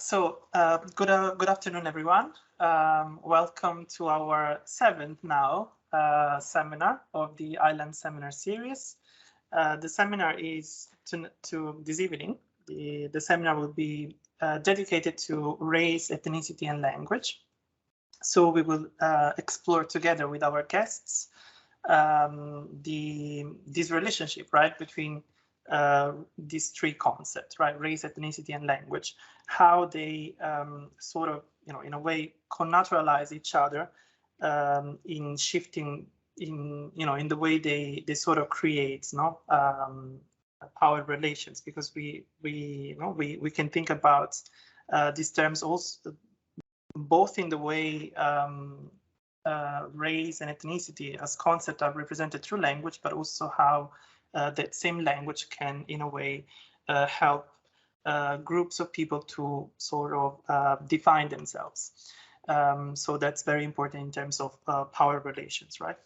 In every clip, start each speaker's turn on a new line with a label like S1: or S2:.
S1: Good afternoon, everyone. Welcome to our 7th now seminar of the I-LanD seminar series. The seminar is this evening. The seminar will be dedicated to race, ethnicity, and language. So we will explore together with our guests this relationship, right, between these three concepts, right, race, ethnicity, and language, how they sort of, in a way, connaturalize each other in shifting in the way they sort of create, power relations, because we can think about these terms also both in the way race and ethnicity as concepts are represented through language, but also how that same language can, in a way, help groups of people to sort of define themselves. So that's very important in terms of power relations, right?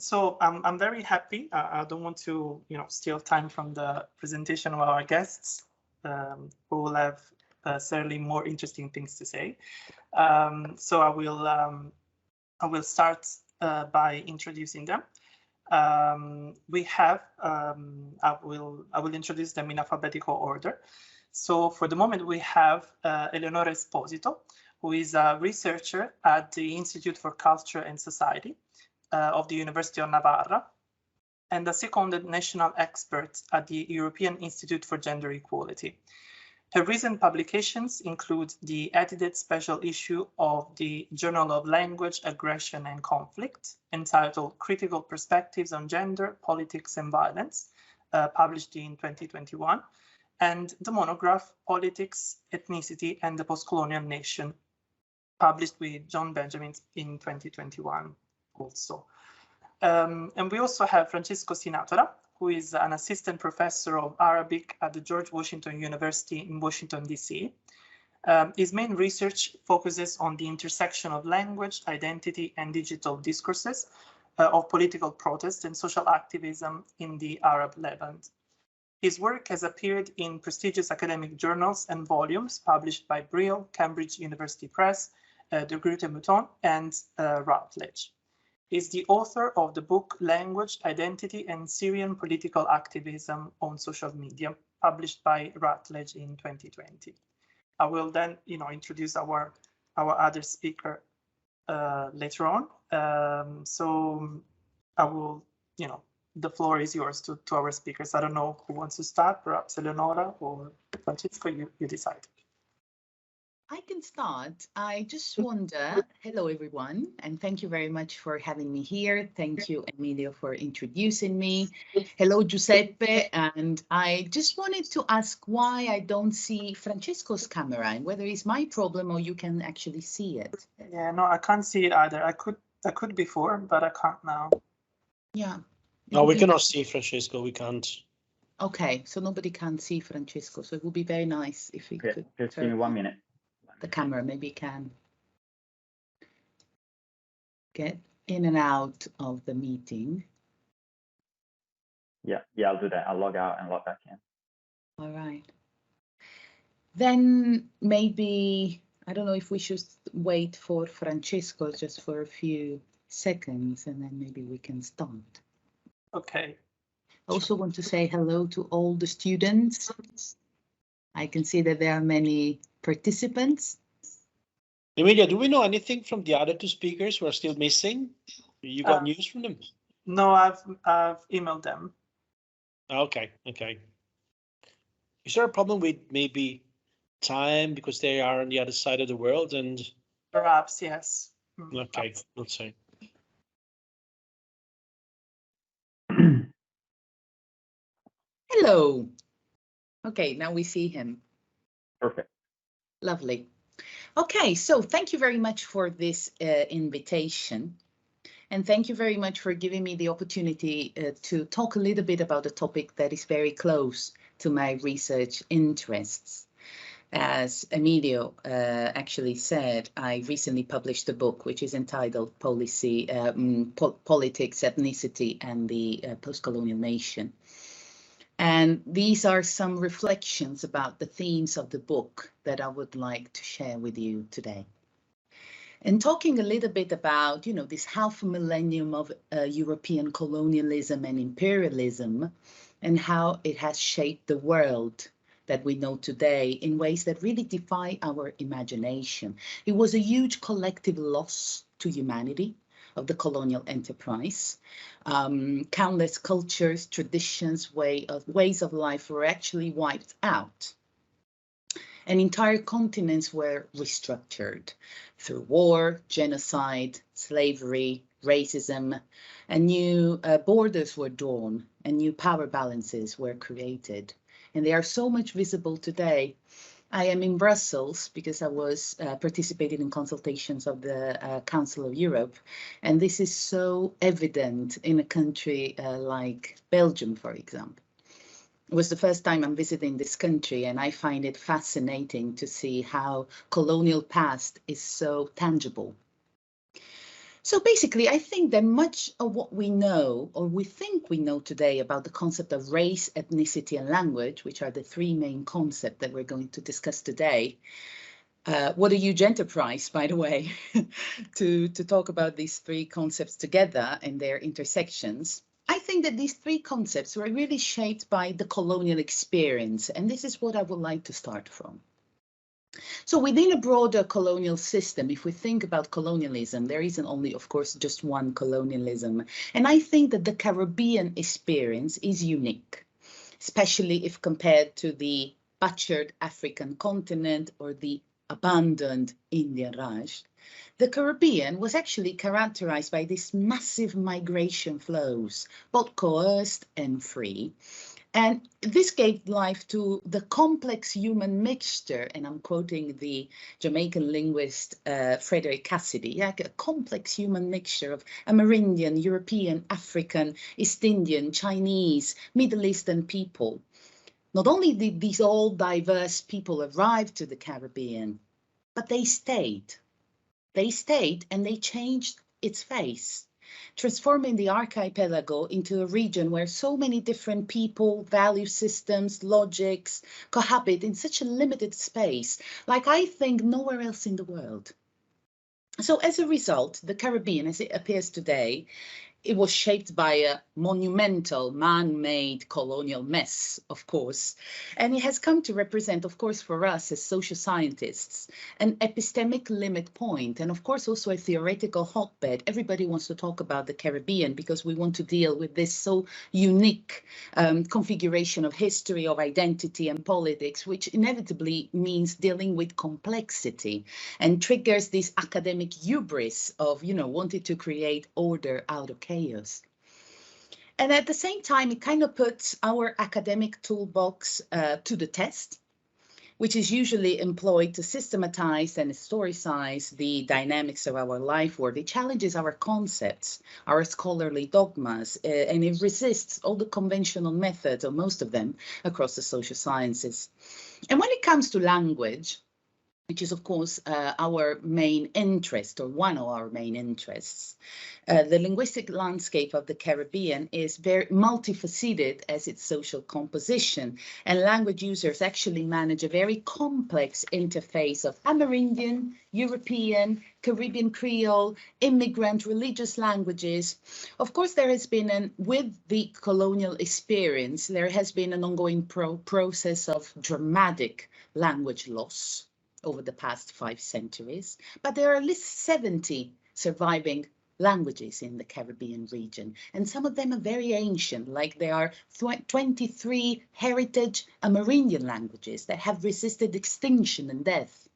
S1: So I'm very happy. I don't want to, steal time from the presentation of our guests, who will have certainly more interesting things to say. So I will start by introducing them. We have, I will introduce them in alphabetical order. So for the moment, we have Eleonora Esposito, who is a researcher at the Institute for Culture and Society of the University of Navarra, and a seconded national expert at the European Institute for Gender Equality. Her recent publications include the edited special issue of the Journal of Language, Aggression and Conflict, entitled Critical Perspectives on Gender, Politics and Violence, published in 2021, and the monograph Politics, Ethnicity and the Postcolonial Nation, published with John Benjamin in 2021 also. And we also have Francesco Sinatora, who is an assistant professor of Arabic at the George Washington University in Washington, D.C. His main research focuses on the intersection of language, identity, and digital discourses of political protest and social activism in the Arab Levant. His work has appeared in prestigious academic journals and volumes published by Brill, Cambridge University Press, De Groot and Mouton, and Routledge. Is the author of the book Language, Identity, and Syrian Political Activism on Social Media, published by Routledge in 2020. I will then, introduce our other speaker later on. So I will, the floor is yours to our speakers. I don't know who wants to start, perhaps Eleonora or Francesco, you decide.
S2: I can start. I just wonder, hello everyone, and thank you very much for having me here. Thank you, Emilio, for introducing me. Hello, Giuseppe, and I just wanted to ask why I don't see Francesco's camera and whether it's my problem or you can actually see it.
S1: Yeah, no, I can't see it either. I could before, but I can't now.
S2: Yeah.
S3: No, we cannot see Francesco, we can't.
S2: Okay, so nobody can see Francesco, so it would be very nice if we could.
S4: Just give me 1 minute.
S2: The camera maybe can get in and out of the meeting.
S4: Yeah, I'll do that. I'll log out and log back in.
S2: All right. Then maybe, I don't know if we should wait for Francesco just for a few seconds and then maybe we can start.
S1: Okay.
S2: I also want to say hello to all the students. I can see that there are many participants.
S3: Emilia, do we know anything from the other two speakers who are still missing? You got news from them?
S1: No, I've emailed them.
S3: Okay. Is there a problem with maybe time because they are on the other side of the world and?
S1: Perhaps, yes.
S3: Okay, let's see.
S2: Hello. Okay, now we see him.
S4: Perfect.
S2: Lovely. Okay, so thank you very much for this invitation. And thank you very much for giving me the opportunity to talk a little bit about a topic that is very close to my research interests. As Emilio actually said, I recently published a book which is entitled Politics, Ethnicity and the Postcolonial Nation. And these are some reflections about the themes of the book that I would like to share with you today. And talking a little bit about, this half a millennium of European colonialism and imperialism, and how it has shaped the world that we know today in ways that really defy our imagination. It was a huge collective loss to humanity of the colonial enterprise. Countless cultures, traditions, ways of life were actually wiped out. And entire continents were restructured through war, genocide, slavery, racism, and new borders were drawn and new power balances were created. And they are so much visible today. I am in Brussels because I was participating in consultations of the Council of Europe. And this is so evident in a country like Belgium, for example. It was the first time I'm visiting this country, and I find it fascinating to see how colonial past is so tangible. So basically, I think that much of what we know, or we think we know today about the concept of race, ethnicity, and language, which are the three main concepts that we're going to discuss today. What a huge enterprise, by the way, to talk about these three concepts together and their intersections. I think that these three concepts were really shaped by the colonial experience, and this is what I would like to start from. So within a broader colonial system, if we think about colonialism, there isn't only, of course, just one colonialism. And I think that the Caribbean experience is unique, especially if compared to the butchered African continent or the abandoned Indian Raj. The Caribbean was actually characterized by these massive migration flows, both coerced and free. And this gave life to the complex human mixture, and I'm quoting the Jamaican linguist Frederick Cassidy, like a complex human mixture of Amerindian, European, African, East Indian, Chinese, Middle Eastern people. Not only did these all diverse people arrive to the Caribbean, but they stayed. They stayed and they changed its face, transforming the archipelago into a region where so many different people, value systems, logics cohabit in such a limited space, like I think nowhere else in the world. So as a result, the Caribbean, as it appears today, it was shaped by a monumental man-made colonial mess, of course, and it has come to represent, of course, for us as social scientists, an epistemic limit point, and of course also a theoretical hotbed. Everybody wants to talk about the Caribbean because we want to deal with this so unique configuration of history, of identity and politics, which inevitably means dealing with complexity and triggers this academic hubris of, wanting to create order out of chaos. And at the same time, it kind of puts our academic toolbox to the test, which is usually employed to systematize and historicize the dynamics of our life world. It challenges our concepts, our scholarly dogmas, and it resists all the conventional methods, or most of them, across the social sciences. And when it comes to language, which is, of course, our main interest, or one of our main interests. The linguistic landscape of the Caribbean is very multifaceted as its social composition, and language users actually manage a very complex interface of Amerindian, European, Caribbean Creole, immigrant, religious languages. Of course, there has been, with the colonial experience, there has been an ongoing process of dramatic language loss over the past 5 centuries, but there are at least 70 surviving languages in the Caribbean region, and some of them are very ancient, like there are 23 heritage Amerindian languages that have resisted extinction and death.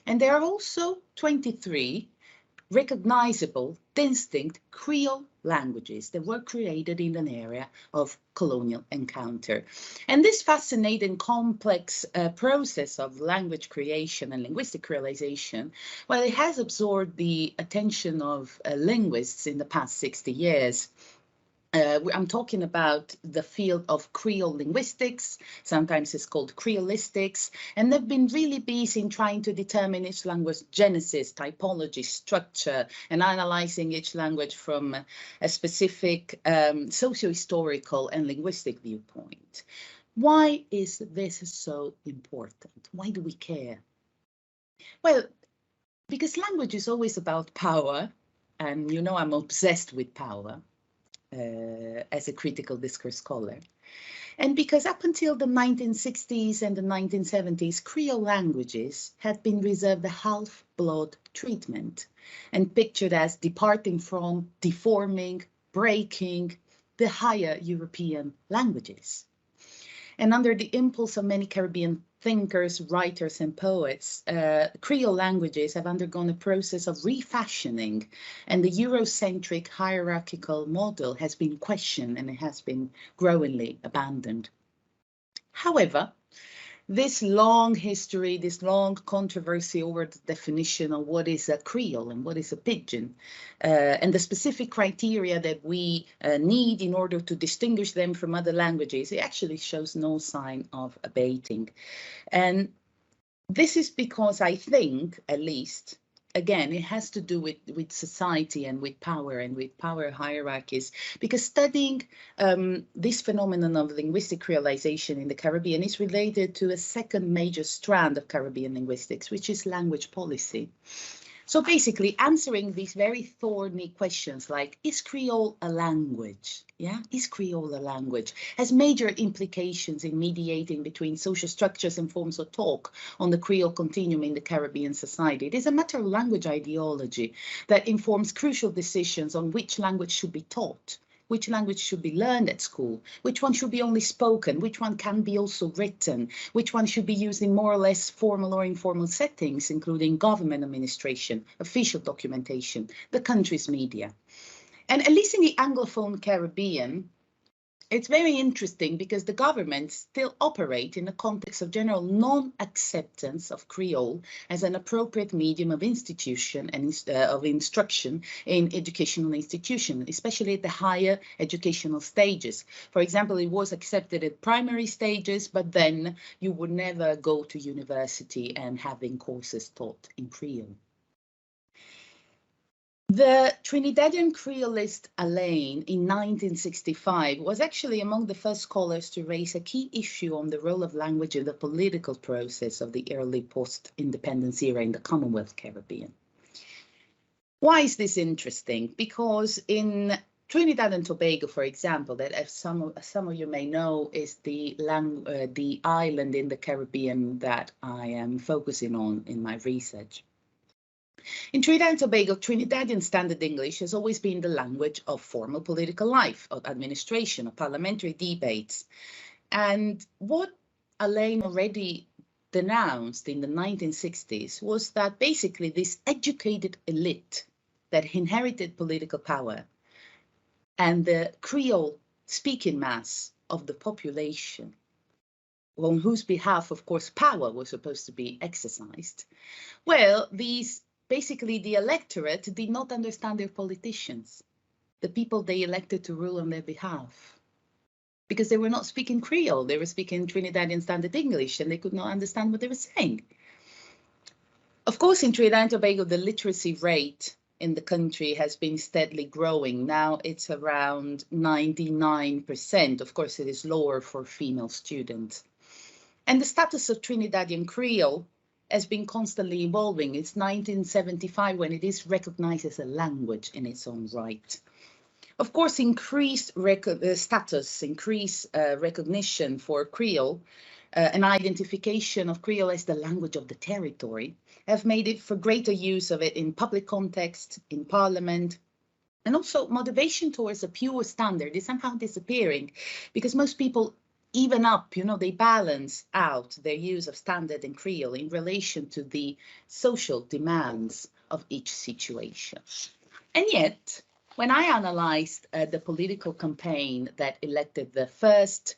S2: And there are also 23 recognizable, distinct Creole languages that were created in an area of colonial encounter. And this fascinating complex process of language creation and linguistic creolization, well, it has absorbed the attention of linguists in the past 60 years. I'm talking about the field of Creole linguistics, sometimes it's called Creolistics, and they've been really busy in trying to determine each language genesis, typology, structure, and analyzing each language from a specific socio-historical and linguistic viewpoint. Why is this so important? Why do we care? Well, because language is always about power, and you know I'm obsessed with power. As a critical discourse scholar. And because up until the 1960s and the 1970s, Creole languages had been reserved a half-blood treatment and pictured as departing from, deforming, breaking the higher European languages. And under the impulse of many Caribbean thinkers, writers, and poets, Creole languages have undergone a process of refashioning, and the Eurocentric hierarchical model has been questioned and it has been growingly abandoned. However, this long history, this long controversy over the definition of what is a Creole and what is a pidgin, and the specific criteria that we need in order to distinguish them from other languages, it actually shows no sign of abating. And this is because I think, at least, again, it has to do with society and with power hierarchies, because studying this phenomenon of linguistic creolization in the Caribbean is related to a second major strand of Caribbean linguistics, which is language policy. So basically answering these very thorny questions like, is Creole a language? Yeah, is Creole a language? Has major implications in mediating between social structures and forms of talk on the Creole continuum in the Caribbean society. It is a matter of language ideology that informs crucial decisions on which language should be taught, which language should be learned at school, which one should be only spoken, which one can be also written, which one should be used in more or less formal or informal settings, including government administration, official documentation, the country's media. And at least in the Anglophone Caribbean, it's very interesting because the governments still operate in the context of general non-acceptance of Creole as an appropriate medium of institution and of instruction in educational institutions, especially at the higher educational stages. For example, it was accepted at primary stages, but then you would never go to university and having courses taught in Creole. The Trinidadian Creolist I-LanD in 1965 was actually among the first scholars to raise a key issue on the role of language in the political process of the early post-independence era in the Commonwealth Caribbean. Why is this interesting? Because in Trinidad and Tobago, for example, that as some of you may know is the island in the Caribbean that I am focusing on in my research. In Trinidad and Tobago, Trinidadian Standard English has always been the language of formal political life, of administration, of parliamentary debates. And what I-LanD already denounced in the 1960s was that basically this educated elite that inherited political power and the Creole speaking mass of the population, on whose behalf, of course, power was supposed to be exercised, well, basically, the electorate did not understand their politicians, the people they elected to rule on their behalf, because they were not speaking Creole. They were speaking Trinidadian Standard English, and they could not understand what they were saying. Of course, in Trinidad and Tobago, the literacy rate in the country has been steadily growing. Now it's around 99%. Of course, it is lower for female students. And the status of Trinidadian Creole has been constantly evolving. It's 1975 when it is recognized as a language in its own right. Of course, increased recognition for Creole, an identification of Creole as the language of the territory, have made it for greater use of it in public context, in parliament, and also motivation towards a pure standard is somehow disappearing because most people even up, they balance out their use of standard and Creole in relation to the social demands of each situation. And yet, when I analyzed the political campaign that elected the first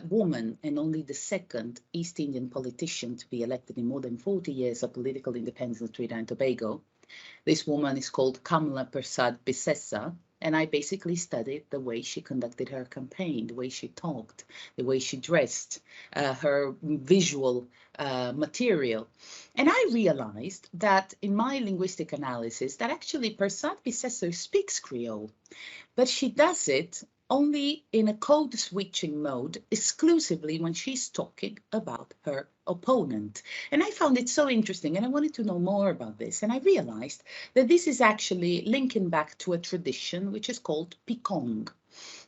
S2: woman and only the second East Indian politician to be elected in more than 40 years of political independence in Trinidad and Tobago, this woman is called Kamala Persad Bissessa, And I basically studied the way she conducted her campaign, the way she talked, the way she dressed, her visual material. And I realized that in my linguistic analysis that actually Persad Bissessar speaks Creole, but she does it only in a code switching mode exclusively when she's talking about her opponent. And I found it so interesting and I wanted to know more about this. And I realized that this is actually linking back to a tradition which is called Picong,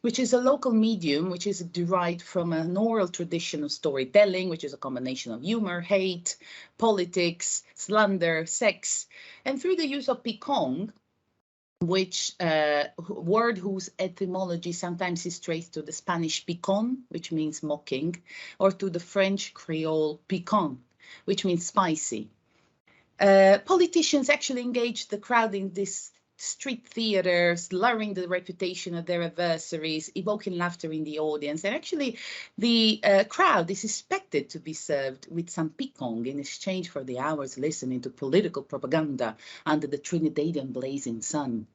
S2: which is a local medium which is derived from an oral tradition of storytelling, which is a combination of humor, hate, politics, slander, sex. And through the use of Picong, which word whose etymology sometimes is traced to the Spanish picon, which means mocking, or to the French Creole piquant, which means spicy. Politicians actually engaged the crowd in this street theater, slurring the reputation of their adversaries, evoking laughter in the audience. And actually, the crowd is expected to be served with some picong in exchange for the hours listening to political propaganda under the Trinidadian blazing sun.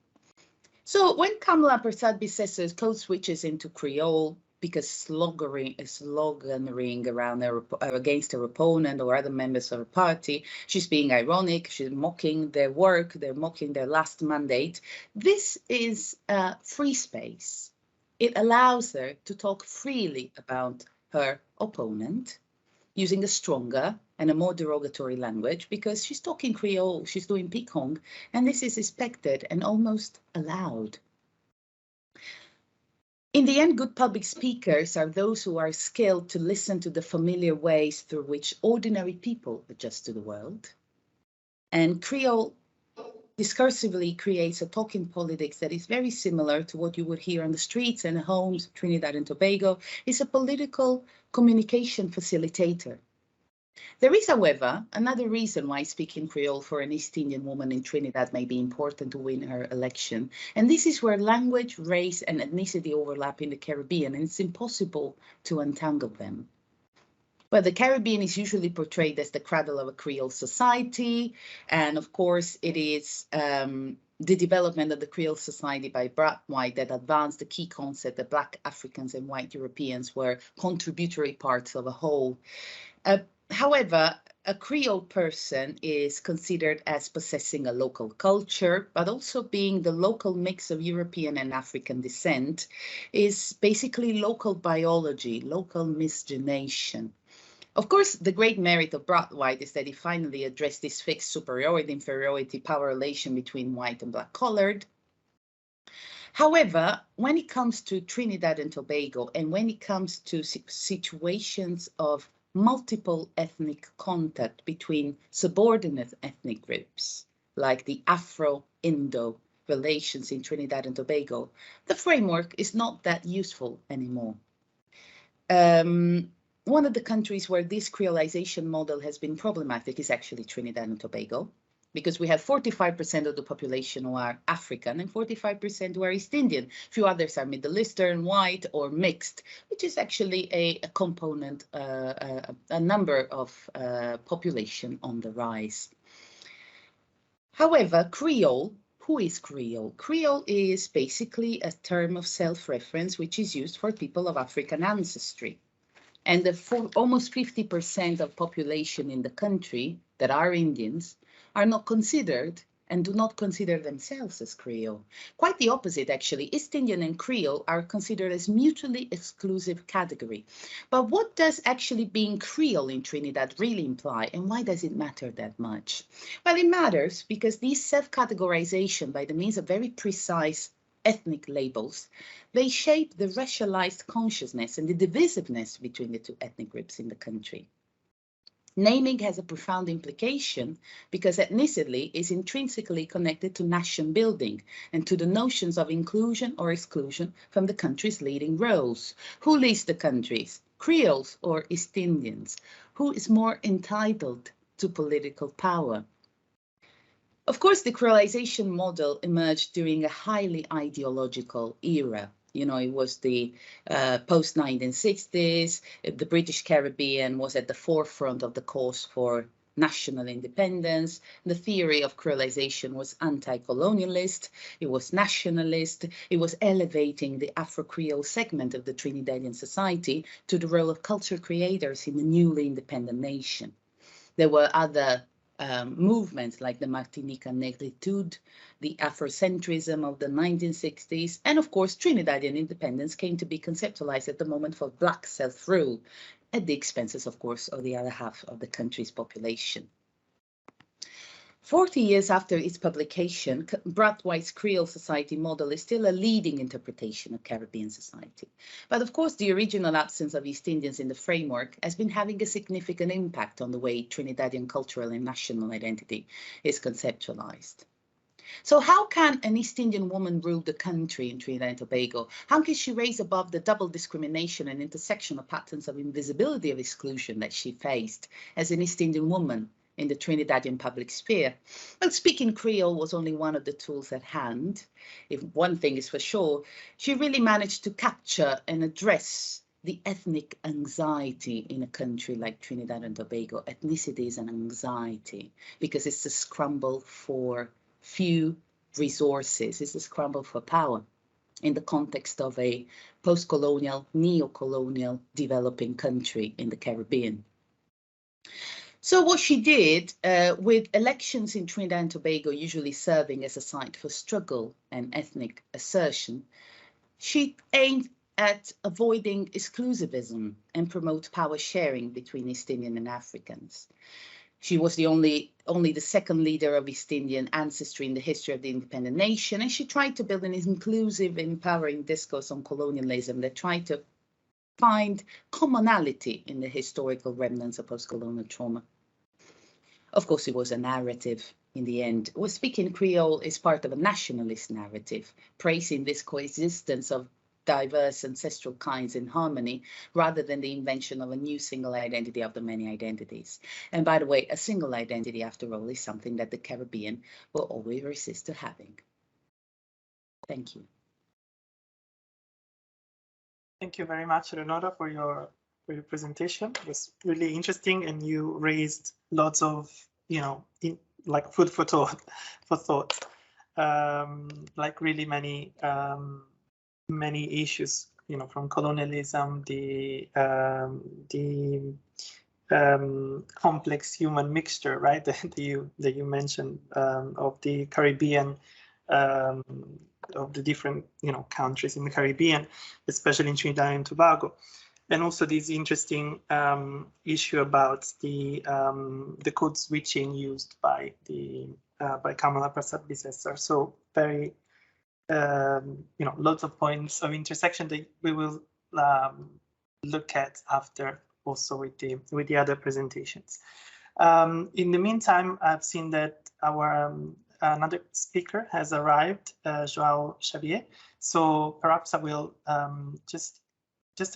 S2: So when Kamala Persad Bissessar code switches into Creole, because sloganeering around against her opponent or other members of her party, she's being ironic, she's mocking their work, they're mocking their last mandate. This is free space. It allows her to talk freely about her opponent, using a stronger and a more derogatory language because she's talking Creole, she's doing picong, and this is expected and almost allowed. In the end, good public speakers are those who are skilled to listen to the familiar ways through which ordinary people adjust to the world. And Creole discursively creates a talking politics that is very similar to what you would hear on the streets and homes of Trinidad and Tobago. It's a political communication facilitator. There is, however, another reason why speaking Creole for an East Indian woman in Trinidad may be important to win her election. And this is where language, race, and ethnicity overlap in the Caribbean, and it's impossible to untangle them. Well, the Caribbean is usually portrayed as the cradle of a Creole society. And of course, it is the development of the Creole society by Brad White that advanced the key concept that Black Africans and white Europeans were contributory parts of a whole. However, a Creole person is considered as possessing a local culture, but also being the local mix of European and African descent is basically local biology, local miscegenation. Of course, the great merit of Brad White is that he finally addressed this fixed superiority, inferiority, power relation between white and black colored. However, when it comes to Trinidad and Tobago, and when it comes to situations of multiple ethnic contact between subordinate ethnic groups, like the Afro-Indo relations in Trinidad and Tobago, the framework is not that useful anymore. One of the countries where this creolization model has been problematic is actually Trinidad and Tobago, because we have 45% of the population who are African and 45% who are East Indian. Few others are Middle Eastern, white, or mixed, which is actually a component, a number of population on the rise. However, Creole, who is Creole? Creole is basically a term of self-reference which is used for people of African ancestry. And almost 50% of population in the country that are Indians are not considered and do not consider themselves as Creole. Quite the opposite, actually. East Indian and Creole are considered as mutually exclusive category. But what does actually being Creole in Trinidad really imply, and why does it matter that much? Well, it matters because these self-categorization by the means of very precise ethnic labels, they shape the racialized consciousness and the divisiveness between the two ethnic groups in the country. Naming has a profound implication because ethnicity is intrinsically connected to nation building and to the notions of inclusion or exclusion from the country's leading roles. Who leads the countries? Creoles or East Indians? Who is more entitled to political power? Of course, the creolization model emerged during a highly ideological era. You know, it was the post-1960s. The British Caribbean was at the forefront of the cause for national independence. The theory of creolization was anti-colonialist, it was nationalist, it was elevating the Afro-Creole segment of the Trinidadian society to the role of culture creators in the newly independent nation. There were other movements like the Martinica Negritude, the Afrocentrism of the 1960s, and of course Trinidadian independence came to be conceptualized at the moment for Black self-rule, at the expenses, of course, of the other half of the country's population. 40 years after its publication, Brathwaite's Creole society model is still a leading interpretation of Caribbean society. But of course, the original absence of East Indians in the framework has been having a significant impact on the way Trinidadian cultural and national identity is conceptualized. So how can an East Indian woman rule the country in Trinidad and Tobago? How can she raise above the double discrimination and intersectional patterns of invisibility of exclusion that she faced as an East Indian woman in the Trinidadian public sphere? Well, speaking Creole was only one of the tools at hand. If one thing is for sure, she really managed to capture and address the ethnic anxiety in a country like Trinidad and Tobago. Ethnicity is an anxiety because it's a scramble for few resources. It's a scramble for power in the context of a post-colonial, neo-colonial developing country in the Caribbean. So what she did, with elections in Trinidad and Tobago usually serving as a site for struggle and ethnic assertion, she aimed at avoiding exclusivism and promote power sharing between East Indian and Africans. She was only the second leader of East Indian ancestry in the history of the independent nation, and she tried to build an inclusive, empowering discourse on colonialism that tried to find commonality in the historical remnants of post-colonial trauma. Of course, it was a narrative in the end. Well, speaking Creole is part of a nationalist narrative, praising this coexistence of diverse ancestral kinds in harmony, rather than the invention of a new single identity of the many identities. And by the way, a single identity, after all, is something that the Caribbean will always resist to having. Thank you.
S1: Thank you very much, Eleonora, for your presentation. It was really interesting, and you raised lots of, like food for thought, like really many issues, from colonialism, the complex human mixture, right, that you mentioned, of the Caribbean, of the different countries in the Caribbean, especially in Trinidad and Tobago, and also this interesting issue about the code switching used by Kamala Prasad-Bissessar. So very lots of points of intersection that we will look at after, also with the other presentations. In the meantime, I've seen that our another speaker has arrived, João Xavier. So perhaps I will just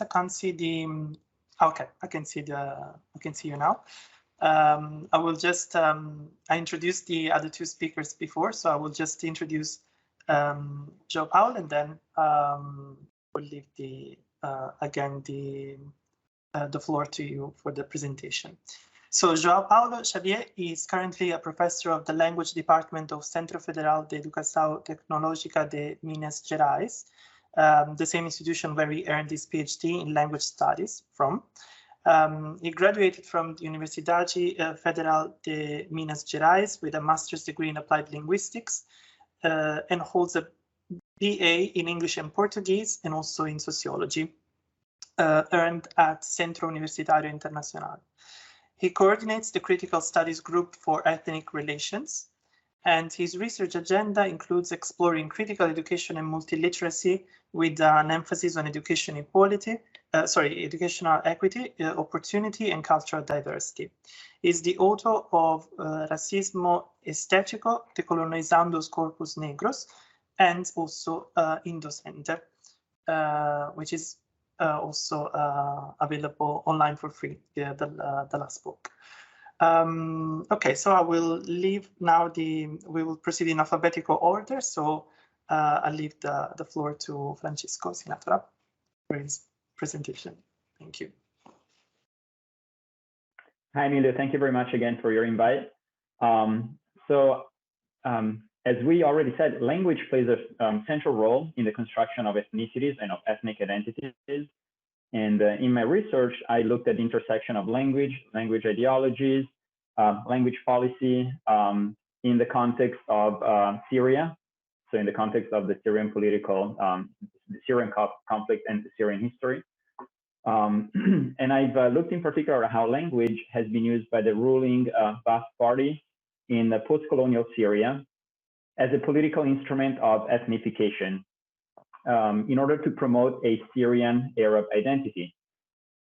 S1: I can't see the. Okay, I can see you now. I will just I introduced the other two speakers before, so I will just introduce João Paulo, and then we'll leave again the floor to you for the presentation. So João Paulo Xavier is currently a professor of the language department of Centro Federal de Educação Tecnológica de Minas Gerais, the same institution where he earned his PhD in language studies from. He graduated from the Universidade Federal de Minas Gerais with a master's degree in applied linguistics, and holds a BA in English and Portuguese, and also in sociology, earned at Centro Universitario Internacional. He coordinates the Critical Studies Group for Ethnic Relations, and his research agenda includes exploring critical education and multiliteracy with an emphasis on educational equity, opportunity, and cultural diversity. He is the author of Racismo Estético, Decolonizando os Corpos Negros, and also Indocente, which is also available online for free, the last book. Okay, so I will leave now we will proceed in alphabetical order. So I'll leave the floor to Francesco Sinatora for his presentation. Thank you.
S4: Hi, Emilio. Thank you very much again for your invite. As we already said, language plays a central role in the construction of ethnicities and of ethnic identities. And in my research, I looked at the intersection of language ideologies, language policy in the context of Syria. So in the context of the Syrian political, the Syrian conflict and the Syrian history. And I've looked in particular at how language has been used by the ruling Ba'ath Party in the post-colonial Syria as a political instrument of ethnification in order to promote a Syrian Arab identity.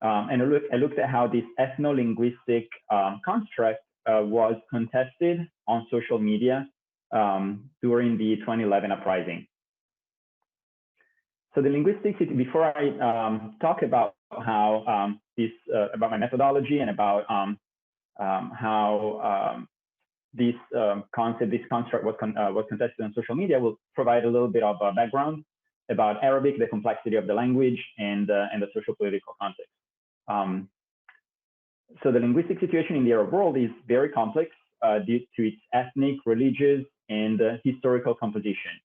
S4: And I looked at how this ethno-linguistic construct was contested on social media during the 2011 uprising. So the linguistics, before I talk about how about my methodology and about how this construct was contested on social media, will provide a little bit of background about Arabic, the complexity of the language, and the social political context. So the linguistic situation in the Arab world is very complex due to its ethnic, religious, and historical composition.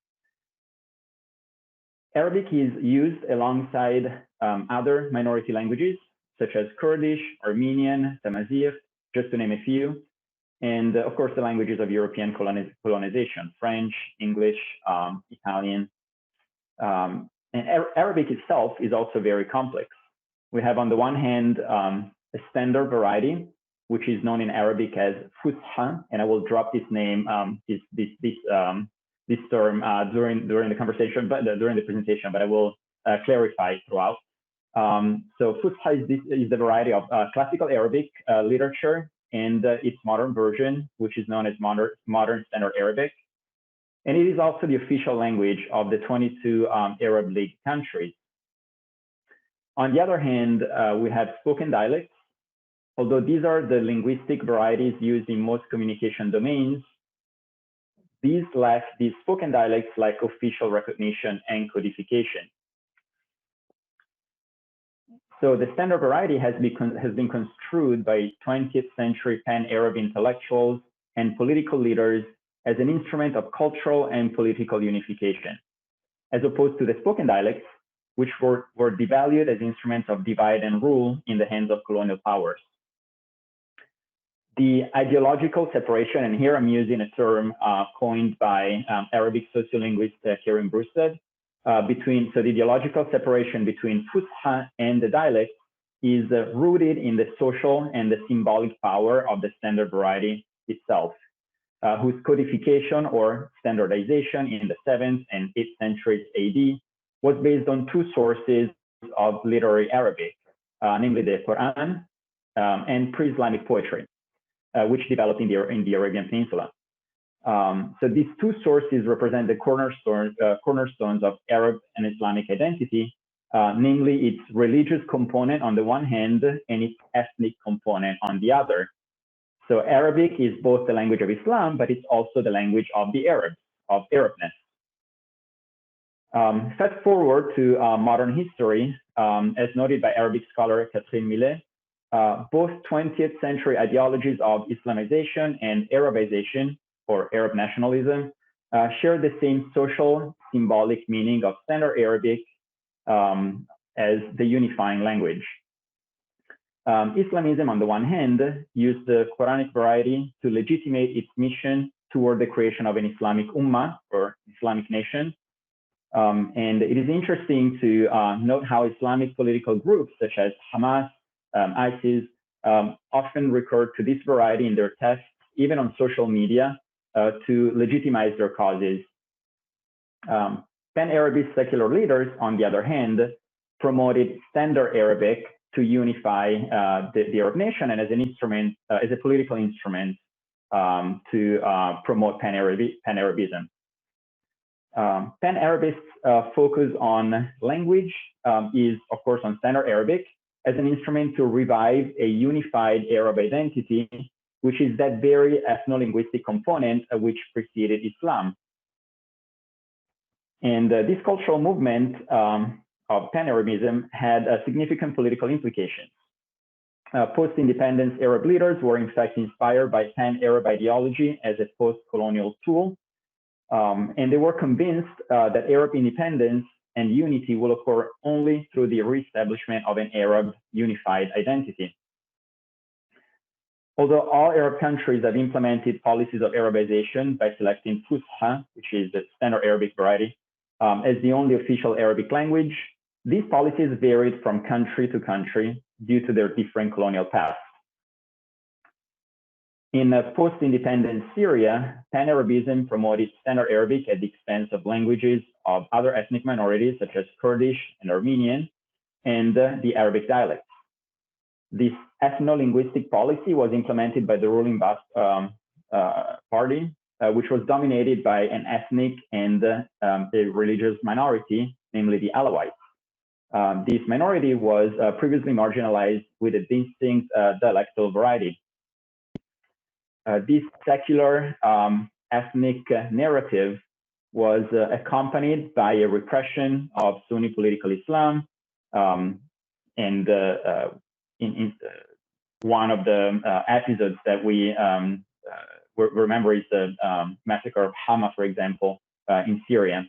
S4: Arabic is used alongside other minority languages, such as Kurdish, Armenian, Tamazight, just to name a few, and of course the languages of European colonization, French, English, Italian. And Arabic itself is also very complex. We have on the one hand a standard variety, which is known in Arabic as Fusha, and I will drop this name, this term during the conversation, but during the presentation, but I will clarify throughout. So Fusha is the variety of classical Arabic literature and its modern version, which is known as modern Standard Arabic. And it is also the official language of the 22 Arab League countries. On the other hand, we have spoken dialects. Although these are the linguistic varieties used in most communication domains, these spoken dialects lack official recognition and codification. So the standard variety has been construed by 20th century pan-Arab intellectuals and political leaders as an instrument of cultural and political unification, as opposed to the spoken dialects, which were devalued as instruments of divide and rule in the hands of colonial powers. The ideological separation, and here I'm using a term coined by Arabic sociolinguist Karim Brusted, so the ideological separation between Fusha and the dialect is rooted in the social and the symbolic power of the standard variety itself, whose codification or standardization in the 7th and 8th centuries AD was based on two sources of literary Arabic, namely the Quran and pre-Islamic poetry, which developed in the Arabian Peninsula. So these two sources represent the cornerstones of Arab and Islamic identity, namely its religious component on the one hand and its ethnic component on the other. So Arabic is both the language of Islam, but it's also the language of the Arabs, of Arabness. Fast forward to modern history, as noted by Arabic scholar Catherine Millet, both 20th century ideologies of Islamization and Arabization, or Arab nationalism, share the same social symbolic meaning of Standard Arabic as the unifying language. Islamism, on the one hand, used the Quranic variety to legitimate its mission toward the creation of an Islamic ummah, or Islamic nation. And it is interesting to note how Islamic political groups such as Hamas, ISIS, often recur to this variety in their texts, even on social media, to legitimize their causes. Pan-Arabist secular leaders, on the other hand, promoted Standard Arabic to unify the Arab nation and as an instrument, as a political instrument to promote Pan-Arabism. Pan-Arabists' focus on language is, of course, on Standard Arabic as an instrument to revive a unified Arab identity, which is that very ethno-linguistic component which preceded Islam. And this cultural movement of Pan-Arabism had significant political implications. Post-independence Arab leaders were in fact inspired by pan-Arab ideology as a post-colonial tool, and they were convinced that Arab independence and unity will occur only through the reestablishment of an Arab unified identity. Although all Arab countries have implemented policies of Arabization by selecting Fusha, which is the standard Arabic variety, as the only official Arabic language, these policies varied from country to country due to their different colonial past. In post-independent Syria, Pan-Arabism promoted standard Arabic at the expense of languages of other ethnic minorities, such as Kurdish and Armenian, and the Arabic dialects. This ethno-linguistic policy was implemented by the ruling Ba'ath party, which was dominated by an ethnic and a religious minority, namely the Alawites. This minority was previously marginalized with a distinct dialectal variety. This secular ethnic narrative was accompanied by a repression of Sunni political Islam, and in one of the episodes that we remember is the massacre of Hama, for example, in Syria.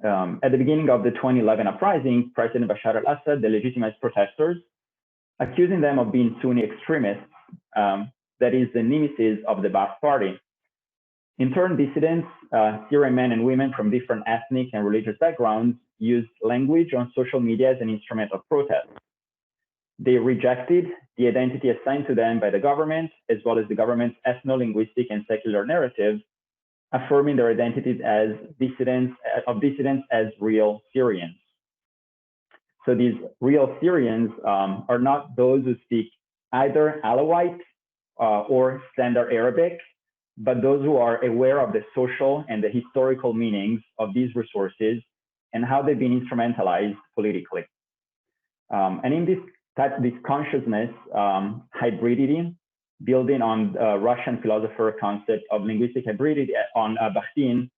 S4: At the beginning of the 2011 uprising, President Bashar al-Assad delegitimized protesters, accusing them of being Sunni extremists, that is the nemesis of the Ba'ath party. In turn, dissidents, Syrian men and women from different ethnic and religious backgrounds, used language on social media as an instrument of protest. They rejected the identity assigned to them by the government, as well as the government's ethno-linguistic and secular narrative, affirming their identities as dissidents as real Syrians. So these real Syrians are not those who speak either Alawite or Standard Arabic, but those who are aware of the social and the historical meanings of these resources and how they've been instrumentalized politically. And in this consciousness, hybridity, building on Russian philosopher concept of linguistic hybridity on Bakhtin,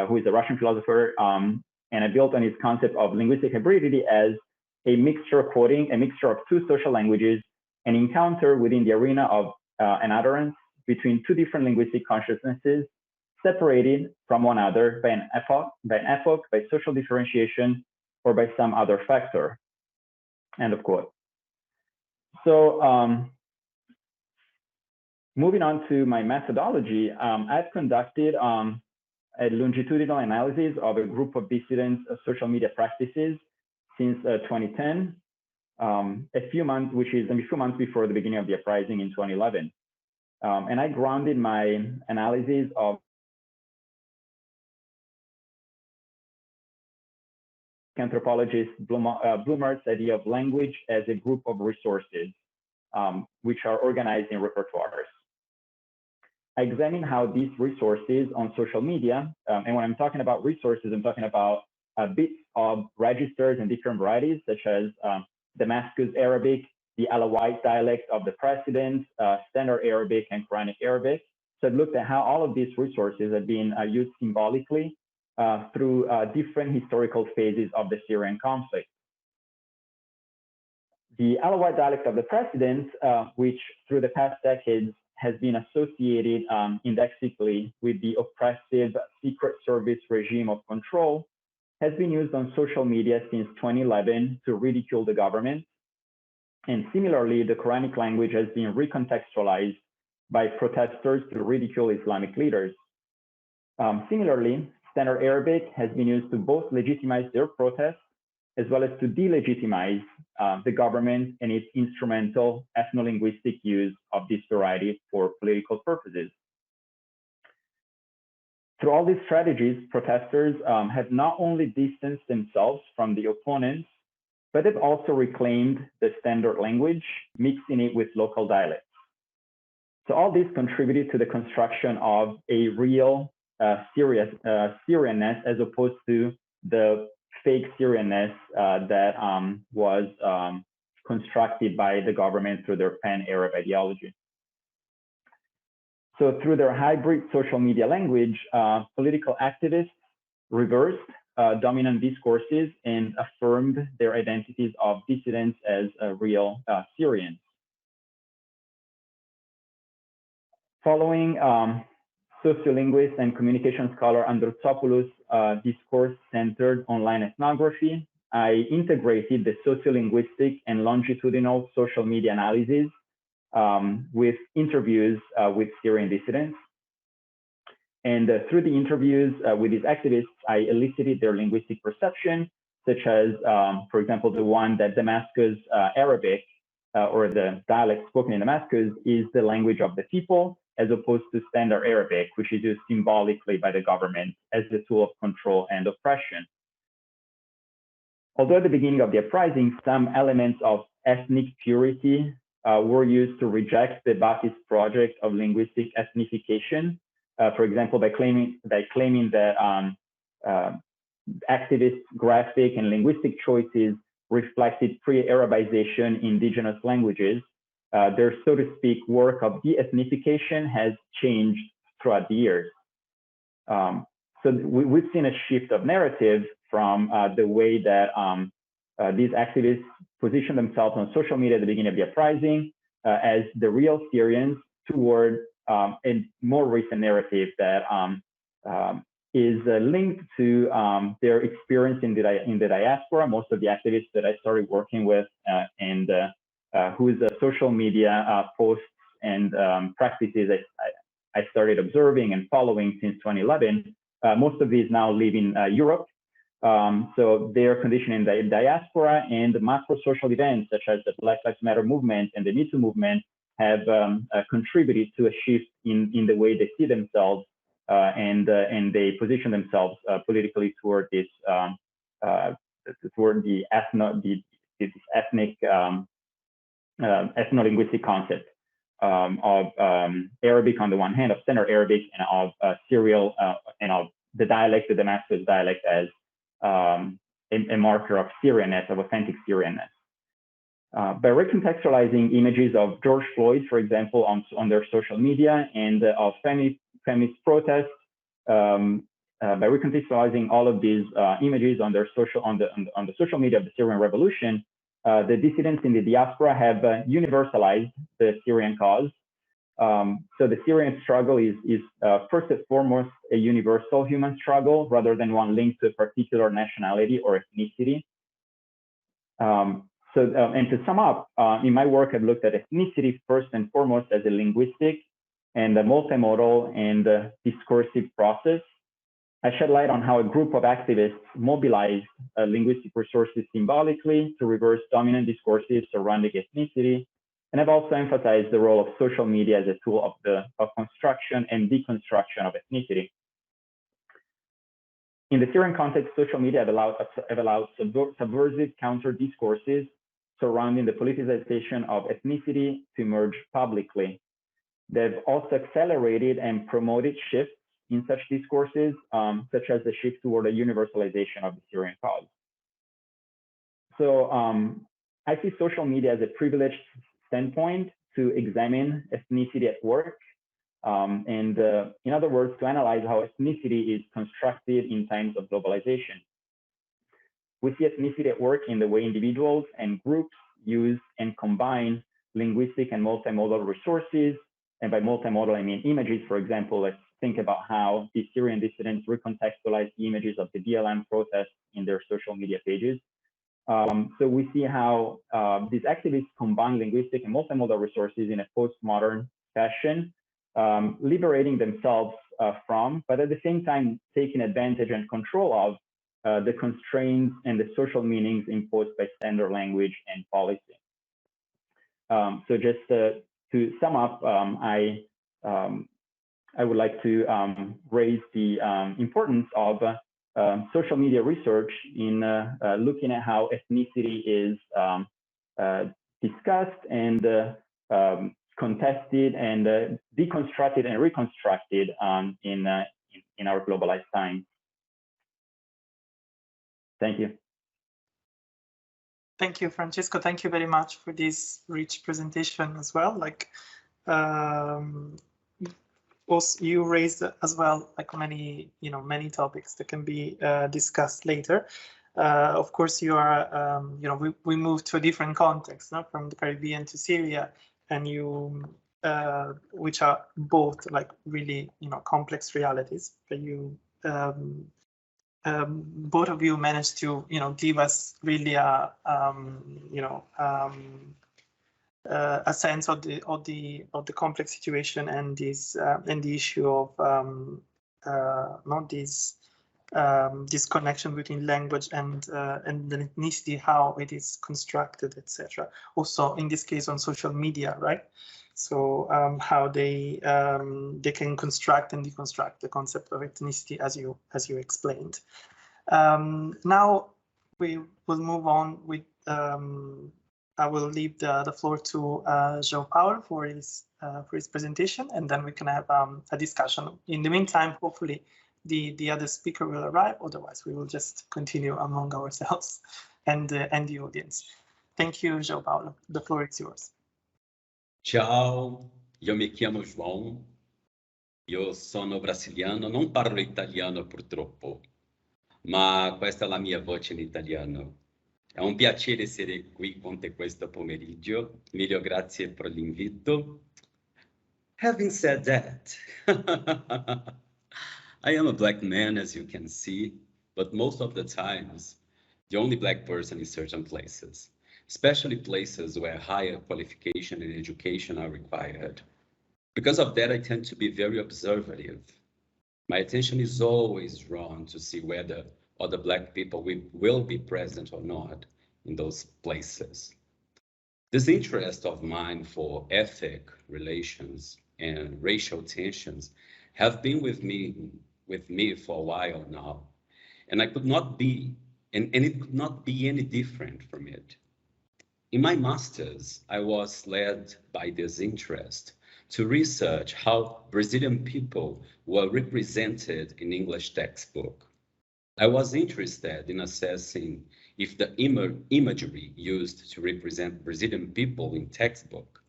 S4: who is a Russian philosopher, and I built on his concept of linguistic hybridity as a mixture of two social languages, an encounter within the arena of an utterance between two different linguistic consciousnesses, separated from one another by an epoch, by social differentiation, or by some other factor. End of quote. So moving on to my methodology, I've conducted a longitudinal analysis of a group of dissidents' social media practices since 2010, a few months before the beginning of the uprising in 2011. And I grounded my analysis of anthropologist Bloomer's idea of language as a group of resources, which are organized in repertoires. I examine how these resources on social media, and when I'm talking about resources, I'm talking about bits of registers and different varieties, such as Damascus Arabic, the Alawite dialect of the president, Standard Arabic, and Quranic Arabic. So I've looked at how all of these resources have been used symbolically through different historical phases of the Syrian conflict. The Alawite dialect of the president, which through the past decades has been associated indexically with the oppressive Secret Service regime of control, has been used on social media since 2011 to ridicule the government. And similarly, the Quranic language has been recontextualized by protesters to ridicule Islamic leaders. Similarly, Standard Arabic has been used to both legitimize their protests as well as to delegitimize the government and its instrumental ethno-linguistic use of this variety for political purposes. Through all these strategies, protesters have not only distanced themselves from the opponents, but they've also reclaimed the standard language, mixing it with local dialects. So all this contributed to the construction of a real Syrianness as opposed to the fake Syrianness that was constructed by the government through their pan-Arab ideology. So through their hybrid social media language, political activists reversed dominant discourses and affirmed their identities of dissidents as real Syrians. Following sociolinguist and communication scholar Androtsopoulos' discourse-centered online ethnography, I integrated the sociolinguistic and longitudinal social media analysis with interviews with Syrian dissidents. And through the interviews with these activists, I elicited their linguistic perception, such as, for example, the one that Damascus Arabic, or the dialect spoken in Damascus, is the language of the people, as opposed to Standard Arabic, which is used symbolically by the government as a tool of control and oppression. Although at the beginning of the uprising, some elements of ethnic purity were used to reject the Ba'athist project of linguistic ethnification, for example, by claiming that activist graphic and linguistic choices reflected pre-Arabization indigenous languages. Their, so to speak, work of de-ethnification has changed throughout the years. So we've seen a shift of narrative from the way that these activists position themselves on social media at the beginning of the uprising as the real Syrians, toward a more recent narrative that is linked to their experience in the diaspora. Most of the activists that I started working with and whose social media posts and practices I started observing and following since 2011, most of these now live in Europe. So their condition in the diaspora and macro social events such as the Black Lives Matter movement and the Me Too movement have contributed to a shift in the way they see themselves and they position themselves politically toward this toward the ethnic ethno-linguistic concept of Arabic on the one hand, of Standard Arabic, and of Syrial and of the dialect, the Damascus dialect, as a marker of Syrianness, of authentic Syrianness. By recontextualizing images of George Floyd, for example, on their social media, and of feminist protests, by recontextualizing all of these images on their on the social media of the Syrian revolution, the dissidents in the diaspora have universalized the Syrian cause. So the Syrian struggle is first and foremost a universal human struggle rather than one linked to a particular nationality or ethnicity. And to sum up, in my work, I've looked at ethnicity first and foremost as a linguistic and a multimodal and discursive process. I shed light on how a group of activists mobilized linguistic resources symbolically to reverse dominant discourses surrounding ethnicity. And I've also emphasized the role of social media as a tool of construction and deconstruction of ethnicity. In the Syrian context, social media have allowed subversive counter discourses surrounding the politicization of ethnicity to emerge publicly. They've also accelerated and promoted shifts in such discourses, such as the shift toward a universalization of the Syrian cause. So I see social media as a privileged standpoint to examine ethnicity at work. And in other words, to analyze how ethnicity is constructed in times of globalization. We see ethnicity at work in the way individuals and groups use and combine linguistic and multimodal resources. And by multimodal, I mean images. For example, let's think about how the Syrian dissidents recontextualize the images of the BLM protests in their social media pages. So we see how these activists combine linguistic and multimodal resources in a postmodern fashion, liberating themselves from, but at the same time taking advantage and control of the constraints and the social meanings imposed by standard language and policy. So just to sum up, I would like to raise the importance of social media research in looking at how ethnicity is discussed and contested and deconstructed and reconstructed in our globalized time. Thank you.
S1: Thank you, Francesco. Thank you very much for this rich presentation as well. also you raised as well like many many topics that can be discussed later. Of course, you are we moved to a different context, no? From the Caribbean to Syria, and you which are both like really complex realities. But you both of you managed to give us really a sense of the complex situation and this and the issue of not this connection between language and the ethnicity, how it is constructed, etc. Also, in this case, on social media, right? So how they can construct and deconstruct the concept of ethnicity, as you explained. Now we will move on with. I will leave the floor to João Paulo for his presentation, and then we can have a discussion. In the meantime, hopefully the other speaker will arrive. Otherwise, we will just continue among ourselves and the audience. Thank you, João Paulo. The floor is yours.
S5: Ciao, io mi chiamo João. Io sono brasiliano, non parlo italiano purtroppo, ma questa è la mia voce in italiano. È un piacere essere qui con te questo pomeriggio. Emilio, grazie per l'invito. Having said that, I am a black man, as you can see, but most of the times, the only black person in certain places, especially places where higher qualification and education are required. Because of that, I tend to be very observative. My attention is always drawn to see whether other black people will be present or not in those places. This interest of mine for ethnic relations and racial tensions have been with me for a while now, and I could not be, and it could not be any different from it. In my master's, I was led by this interest to research how Brazilian people were represented in English textbook. I was interested in assessing if the imagery used to represent Brazilian people in textbook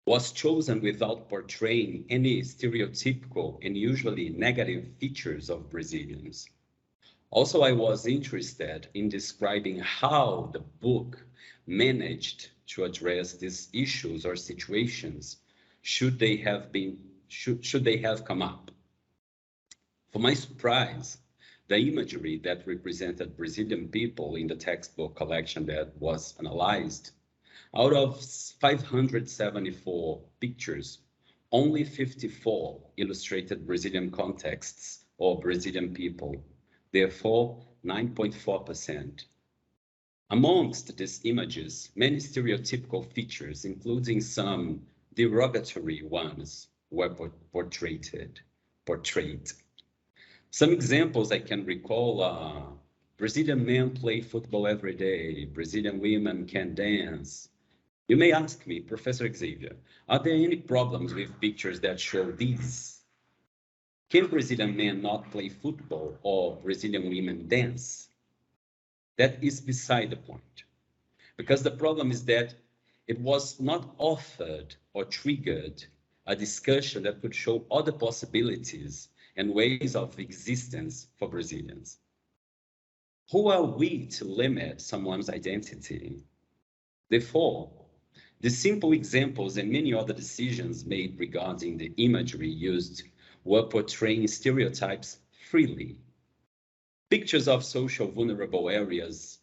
S5: was chosen without portraying any stereotypical and usually negative features of Brazilians. Also, I was interested in describing how the book managed to address these issues or situations should they have come up. For my surprise, the imagery that represented Brazilian people in the textbook collection that was analyzed, out of 574 pictures, only 54 illustrated Brazilian contexts or Brazilian people, therefore 9.4%. Amongst these images, many stereotypical features, including some derogatory ones, were portrayed. Some examples I can recall are Brazilian men play football every day, Brazilian women can dance. You may ask me, Professor Xavier, are there any problems with pictures that show these? Can Brazilian men not play football or Brazilian women dance? That is beside the point, because the problem is that it was not offered or triggered a discussion that could show other possibilities and ways of existence for Brazilians. Who are we to limit someone's identity? Therefore, the simple examples and many other decisions made regarding the imagery used were portraying stereotypes freely. Pictures of social vulnerable areas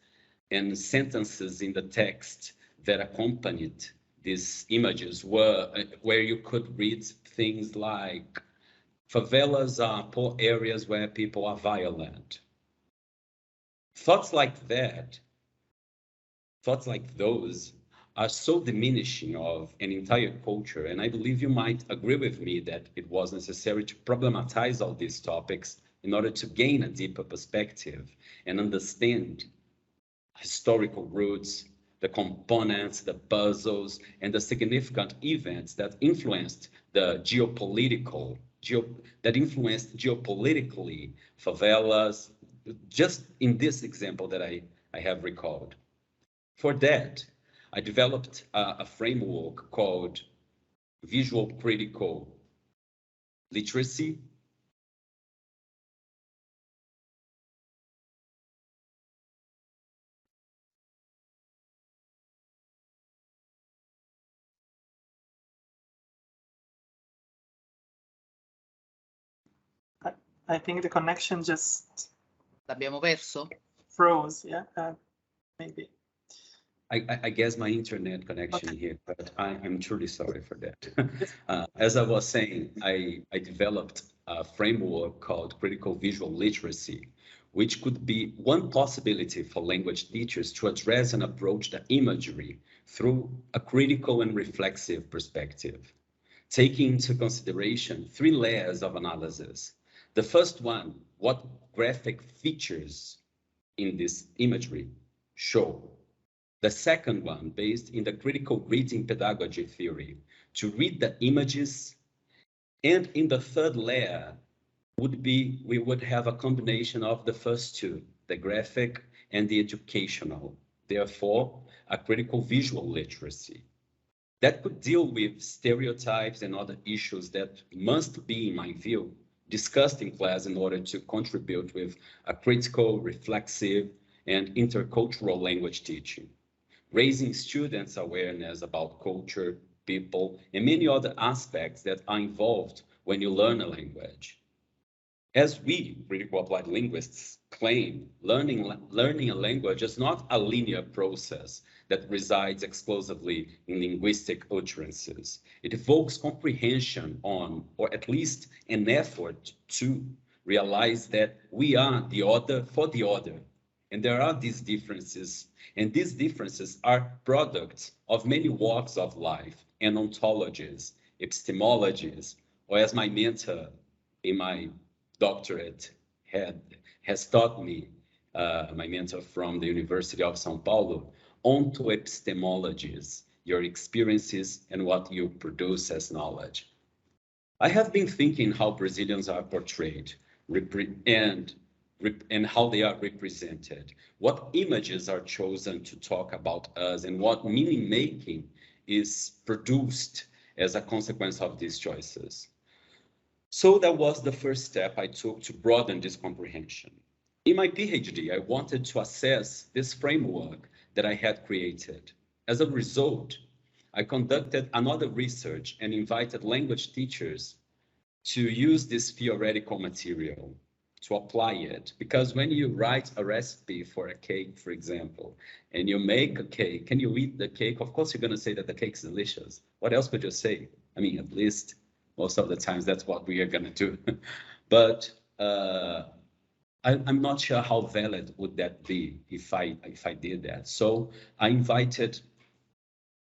S5: and sentences in the text that accompanied these images were where you could read things like, favelas are poor areas where people are violent. Thoughts like those are so diminishing of an entire culture, and I believe you might agree with me that it was necessary to problematize all these topics in order to gain a deeper perspective and understand historical roots, the components, the puzzles, and the significant events that influenced the geopolitically favelas, just in this example that I have recalled. For that, I developed a framework called visual critical literacy.
S1: I think the connection just
S2: L'abbiamo perso?
S1: froze. Yeah, maybe.
S5: I guess my internet connection here, but I'm truly sorry for that. As I was saying, I developed a framework called critical visual literacy, which could be one possibility for language teachers to address and approach the imagery through a critical and reflexive perspective, taking into consideration 3 layers of analysis. The first one, what graphic features in this imagery show. The second one, based in the critical reading pedagogy theory, to read the images. And in the third layer would be, we would have a combination of the first 2, the graphic and the educational, therefore a critical visual literacy that could deal with stereotypes and other issues that must be, in my view, discussed in class in order to contribute with a critical, reflexive, and intercultural language teaching, raising students' awareness about culture, people, and many other aspects that are involved when you learn a language. As we, critical applied linguists, claim, learning a language is not a linear process that resides exclusively in linguistic utterances. It evokes comprehension on, or at least an effort to realize that we are the other for the other. And there are these differences, and these differences are products of many walks of life and ontologies, epistemologies, or as my mentor in my doctorate has taught me, my mentor from the University of São Paulo, onto epistemologies, your experiences and what you produce as knowledge. I have been thinking how Brazilians are portrayed and how they are represented, what images are chosen to talk about us, and what meaning making is produced as a consequence of these choices. So that was the first step I took to broaden this comprehension. In my PhD, I wanted to assess this framework that I had created. As a result, I conducted another research and invited language teachers to use this theoretical material, to apply it. Because when you write a recipe for a cake, for example, and you make a cake, can you eat the cake? Of course, you're going to say that the cake's delicious. What else could you say? I mean, at least most of the times that's what we are going to do. But I'm not sure how valid would that be if I did that. So I invited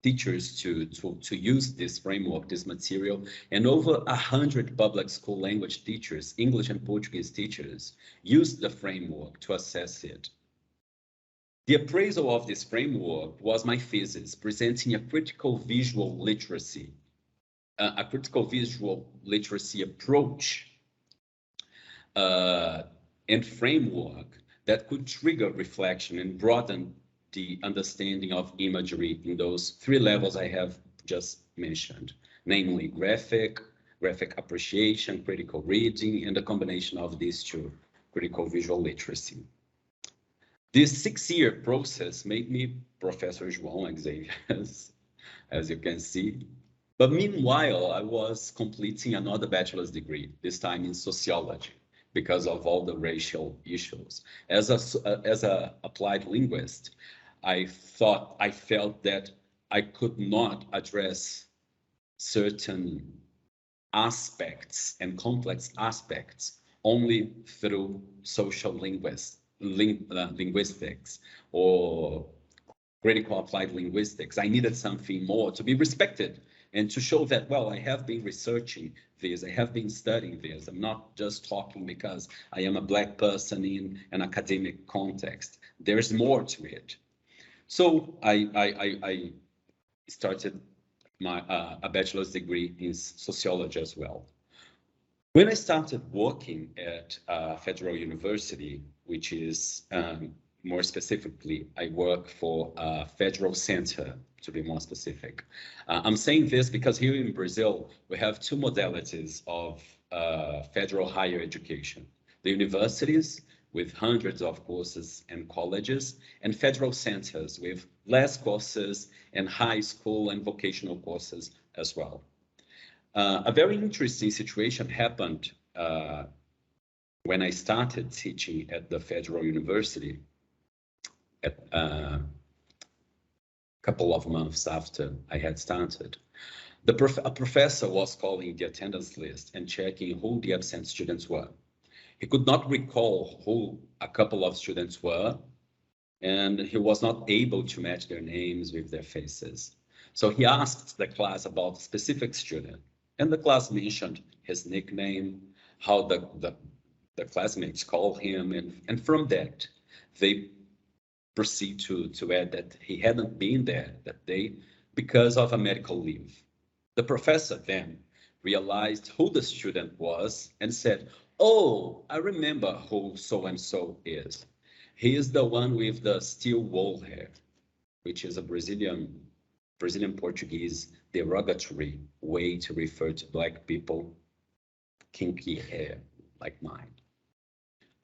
S5: teachers to use this framework, this material, and over 100 public school language teachers, English and Portuguese teachers, used the framework to assess it. The appraisal of this framework was my thesis, presenting a critical visual literacy approach and framework that could trigger reflection and broaden the understanding of imagery in those 3 levels I have just mentioned, namely graphic appreciation, critical reading, and the combination of these 2, critical visual literacy. This 6-year process made me Professor João Xavier, as you can see. But meanwhile, I was completing another bachelor's degree, this time in sociology, because of all the racial issues. As a applied linguist, I felt that I could not address certain aspects and complex aspects only through social linguistics or critical applied linguistics. I needed something more to be respected and to show that, well, I have been researching this, I have been studying this. I'm not just talking because I am a Black person in an academic context. There's more to it. So I started a bachelor's degree in sociology as well. When I started working at Federal University, which is more specifically, I work for Federal Center, to be more specific. I'm saying this because here in Brazil, we have 2 modalities of federal higher education. The universities with hundreds of courses and colleges, and federal centers with less courses and high school and vocational courses as well. A very interesting situation happened when I started teaching at the Federal University at a couple of months after I had started. A professor was calling the attendance list and checking who the absent students were. He could not recall who a couple of students were, and he was not able to match their names with their faces. So he asked the class about a specific student, and the class mentioned his nickname, how the classmates call him, and from that, they proceed to add that he hadn't been there that day because of a medical leave. The professor then realized who the student was and said, "Oh, I remember who so-and-so is. He is the one with the steel wool hair," which is a Brazilian Portuguese derogatory way to refer to Black people, kinky hair like mine.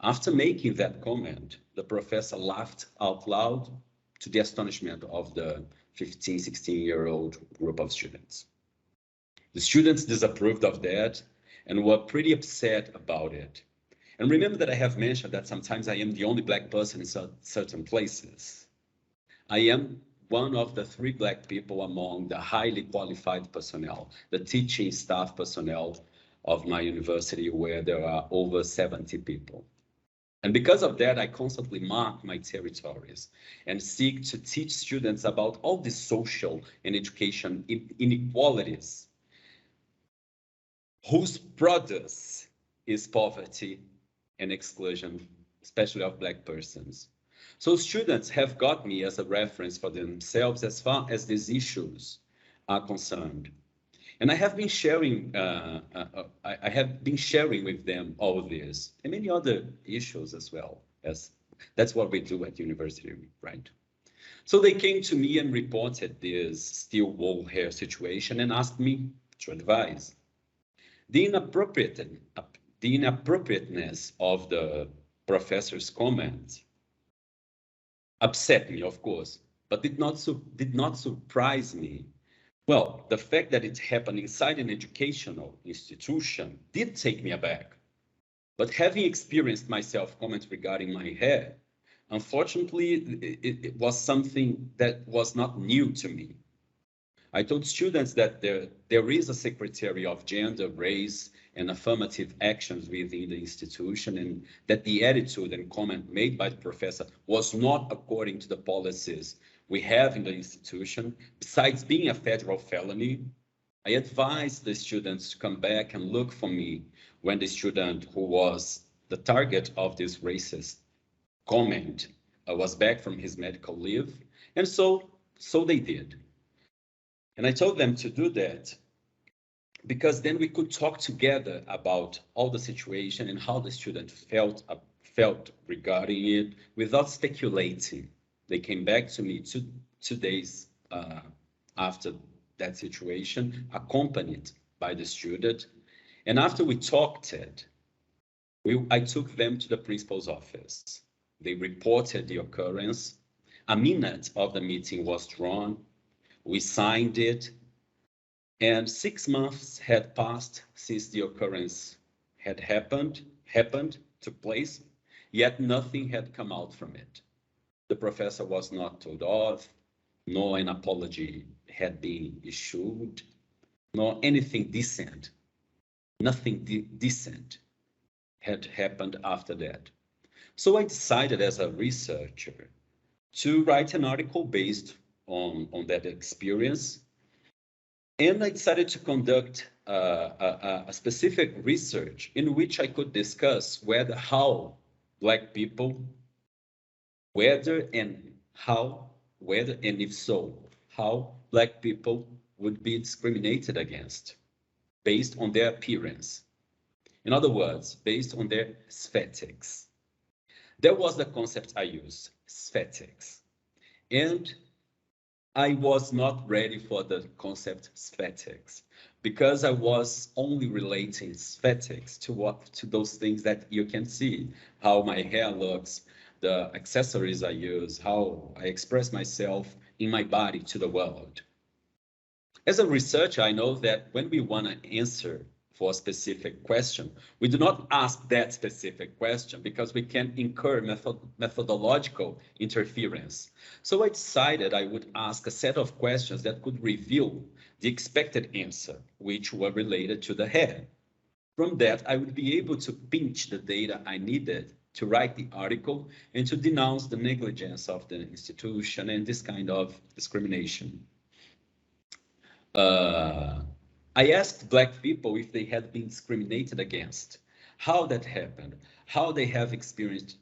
S5: After making that comment, the professor laughed out loud to the astonishment of the 15, 16-year-old group of students. The students disapproved of that and were pretty upset about it. And remember that I have mentioned that sometimes I am the only Black person in certain places. I am one of the 3 Black people among the highly qualified personnel, the teaching staff personnel of my university, where there are over 70 people. And because of that, I constantly mark my territories and seek to teach students about all the social and education inequalities whose product is poverty and exclusion, especially of Black persons. So students have got me as a reference for themselves as far as these issues are concerned. And I have been sharing, with them all of this and many other issues as well, as that's what we do at university, right? So they came to me and reported this steel wool hair situation and asked me to advise. The inappropriateness of the professor's comment upset me, of course, but did not surprise me. Well, the fact that it happened inside an educational institution did take me aback. But having experienced myself comments regarding my hair, unfortunately, it was something that was not new to me. I told students that there is a secretary of gender, race, and affirmative actions within the institution, and that the attitude and comment made by the professor was not according to the policies we have in the institution. Besides being a federal felony, I advised the students to come back and look for me when the student who was the target of this racist comment was back from his medical leave. And so they did. And I told them to do that because then we could talk together about all the situation and how the student felt regarding it without speculating. They came back to me 2 days after that situation, accompanied by the student. And after we talked it, I took them to the principal's office. They reported the occurrence. A minute of the meeting was drawn. We signed it. And 6 months had passed since the occurrence had took place, yet nothing had come out from it. The professor was not told off, nor an apology had been issued, nor anything decent. Nothing decent had happened after that. So I decided as a researcher to write an article based on that experience. And I decided to conduct a specific research in which I could discuss how Black people, whether and if so, how Black people would be discriminated against based on their appearance. In other words, based on their aesthetics. That was the concept I used, aesthetics. And I was not ready for the concept aesthetics, because I was only relating aesthetics to those things that you can see, how my hair looks, the accessories I use, how I express myself in my body to the world. As a researcher, I know that when we want to answer for a specific question, we do not ask that specific question because we can incur methodological interference. So I decided I would ask a set of questions that could reveal the expected answer, which were related to the hair. From that, I would be able to pinch the data I needed to write the article and to denounce the negligence of the institution and this kind of discrimination. I asked Black people if they had been discriminated against, how that happened, how they have experienced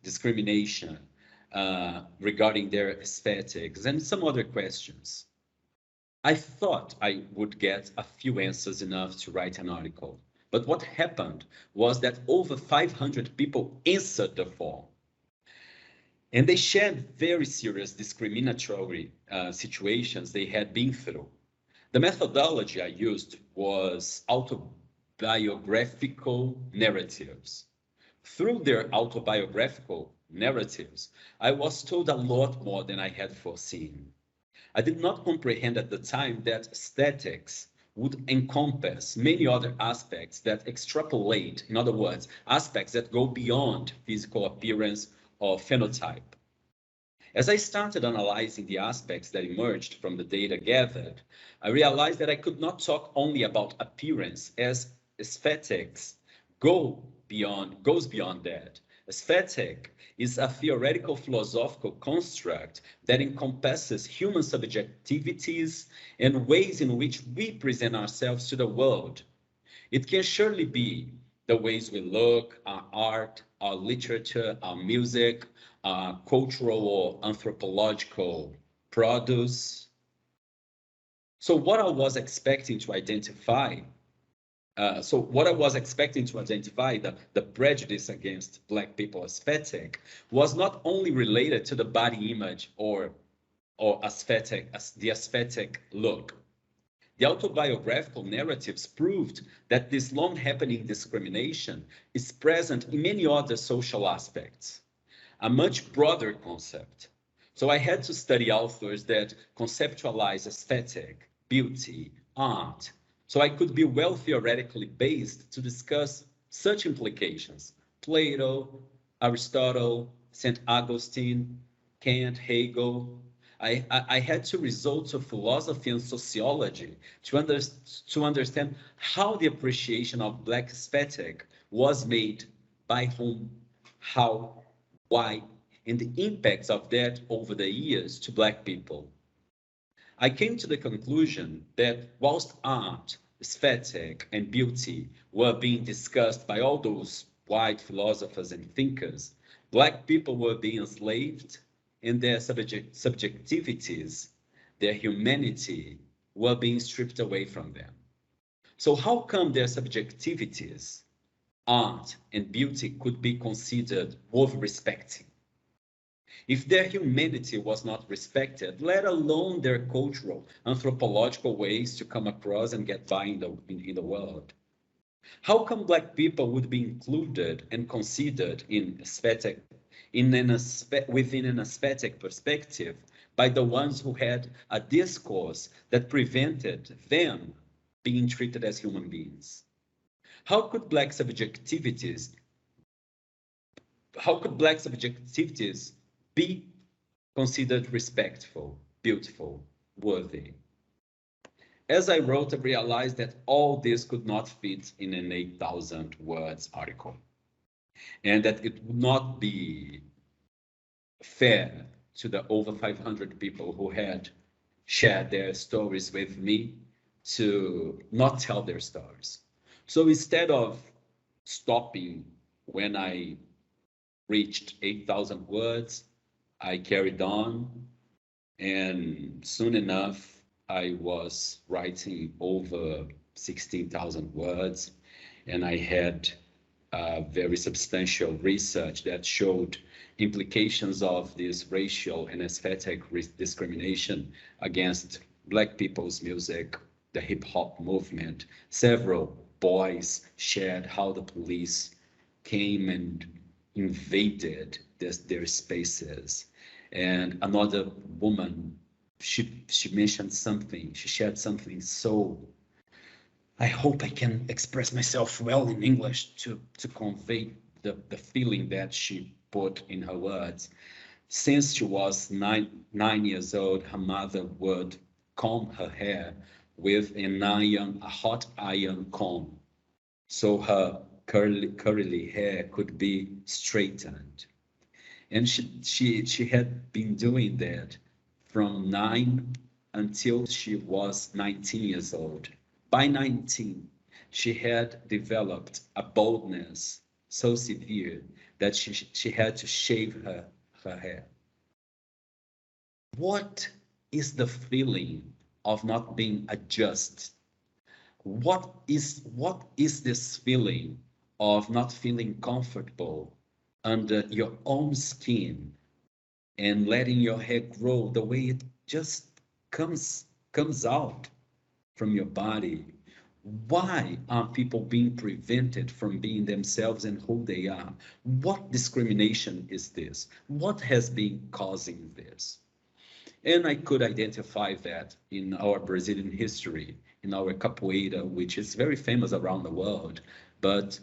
S5: discrimination regarding their aesthetics, and some other questions. I thought I would get a few answers enough to write an article, but what happened was that over 500 people answered the form. And they shared very serious discriminatory situations they had been through. The methodology I used was autobiographical narratives. Through their autobiographical narratives, I was told a lot more than I had foreseen. I did not comprehend at the time that aesthetics would encompass many other aspects that extrapolate, in other words, aspects that go beyond physical appearance or phenotype. As I started analyzing the aspects that emerged from the data gathered, I realized that I could not talk only about appearance, as aesthetics goes beyond that. Aesthetic is a theoretical philosophical construct that encompasses human subjectivities and ways in which we present ourselves to the world. It can surely be the ways we look, our art, our literature, our music, our cultural or anthropological produce. So what I was expecting to identify, the prejudice against Black people aesthetic was not only related to the body image or the aesthetic look. The autobiographical narratives proved that this long happening discrimination is present in many other social aspects, a much broader concept. So I had to study authors that conceptualize aesthetic, beauty, art, so I could be well theoretically based to discuss such implications. Plato, Aristotle, St. Augustine, Kant, Hegel. I had to resort to philosophy and sociology to understand how the appreciation of Black aesthetic was made, by whom, how, why, and the impacts of that over the years to Black people. I came to the conclusion that whilst art, aesthetic, and beauty were being discussed by all those white philosophers and thinkers, Black people were being enslaved, and their subjectivities, their humanity, were being stripped away from them. So how come their subjectivities, art, and beauty could be considered worth respecting? If their humanity was not respected, let alone their cultural, anthropological ways to come across and get by in the world. How come Black people would be included and considered within an aesthetic perspective by the ones who had a discourse that prevented them being treated as human beings? How could Black subjectivities be considered respectful, beautiful, worthy? As I wrote, I realized that all this could not fit in an 8,000 words article, and that it would not be fair to the over 500 people who had shared their stories with me to not tell their stories. So instead of stopping when I reached 8,000 words, I carried on, and soon enough, I was writing over 16,000 words, and I had very substantial research that showed implications of this racial and aesthetic discrimination against Black people's music, the hip hop movement, several boys shared how the police came and invaded their spaces. And another woman, she mentioned something, she shared something so, I hope I can express myself well in English to convey the feeling that she put in her words. Since she was nine years old, her mother would comb her hair with a hot iron comb, so her curly hair could be straightened. And she had been doing that from 9 until she was 19 years old. By 19, she had developed a boldness so severe that she had to shave her hair. What is the feeling of not being adjusted? What is this feeling of not feeling comfortable under your own skin and letting your hair grow the way it just comes out from your body? Why are people being prevented from being themselves and who they are? What discrimination is this? What has been causing this? And I could identify that in our Brazilian history, in our capoeira, which is very famous around the world, but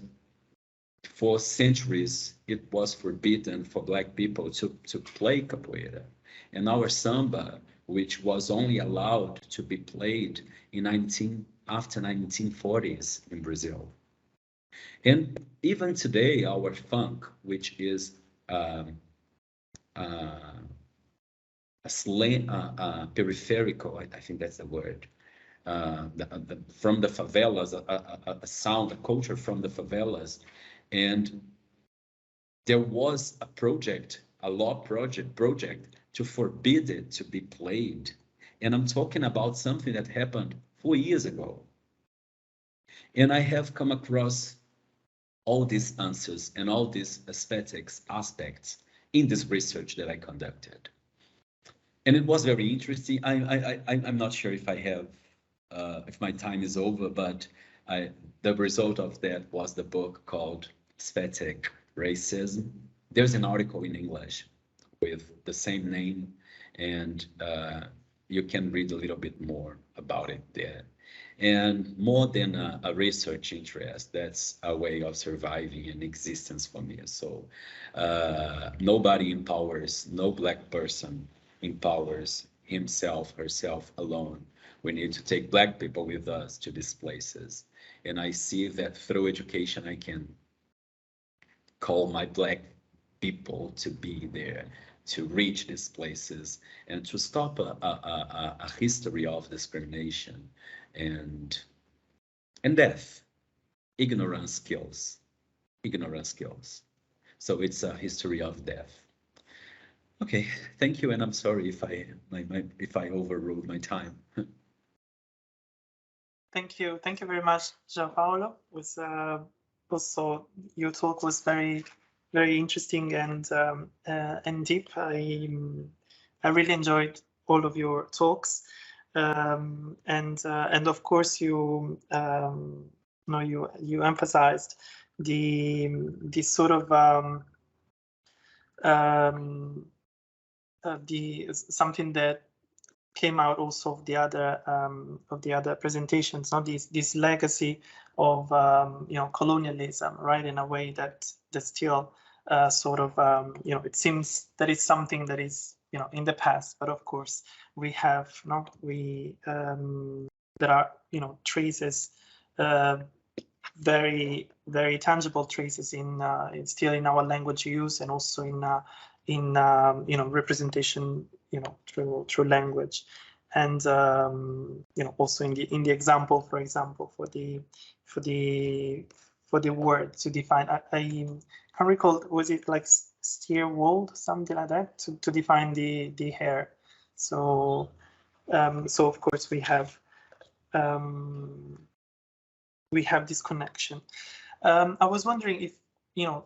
S5: for centuries, it was forbidden for Black people to play capoeira. And our samba, which was only allowed to be played after 1940s in Brazil. And even today, our funk, which is peripheral, I think that's the word, from the favelas, a sound, a culture from the favelas. And there was a project, a law project to forbid it to be played. And I'm talking about something that happened 4 years ago. And I have come across all these answers and all these aesthetics aspects in this research that I conducted. And it was very interesting. I'm not sure if I have, if my time is over, but the result of that was the book called Aesthetic Racism. There's an article in English with the same name, and you can read a little bit more about it there. And more than a research interest, that's a way of surviving and existence for me. So nobody empowers, no Black person empowers himself, herself alone. We need to take Black people with us to these places. And I see that through education, I can call my Black people to be there, to reach these places, and to stop a history of discrimination and death. Ignorance kills. So it's a history of death. Okay, thank you, and I'm sorry if I overruled my time.
S1: Thank you very much, João Paulo. It was also, your talk was very interesting and deep. I really enjoyed all of your talks, and of course you you emphasized the sort of something that came out also of the other presentations, not this legacy of colonialism, right? In a way that still sort of it seems that it's something that is in the past, but of course we have there are traces, very tangible traces in still in our language use, and also in representation through language, and also in the example, for example, for the word to define. I can't recall, was it like Steerwold, something like that, to define the hair. So of course we have this connection. I was wondering if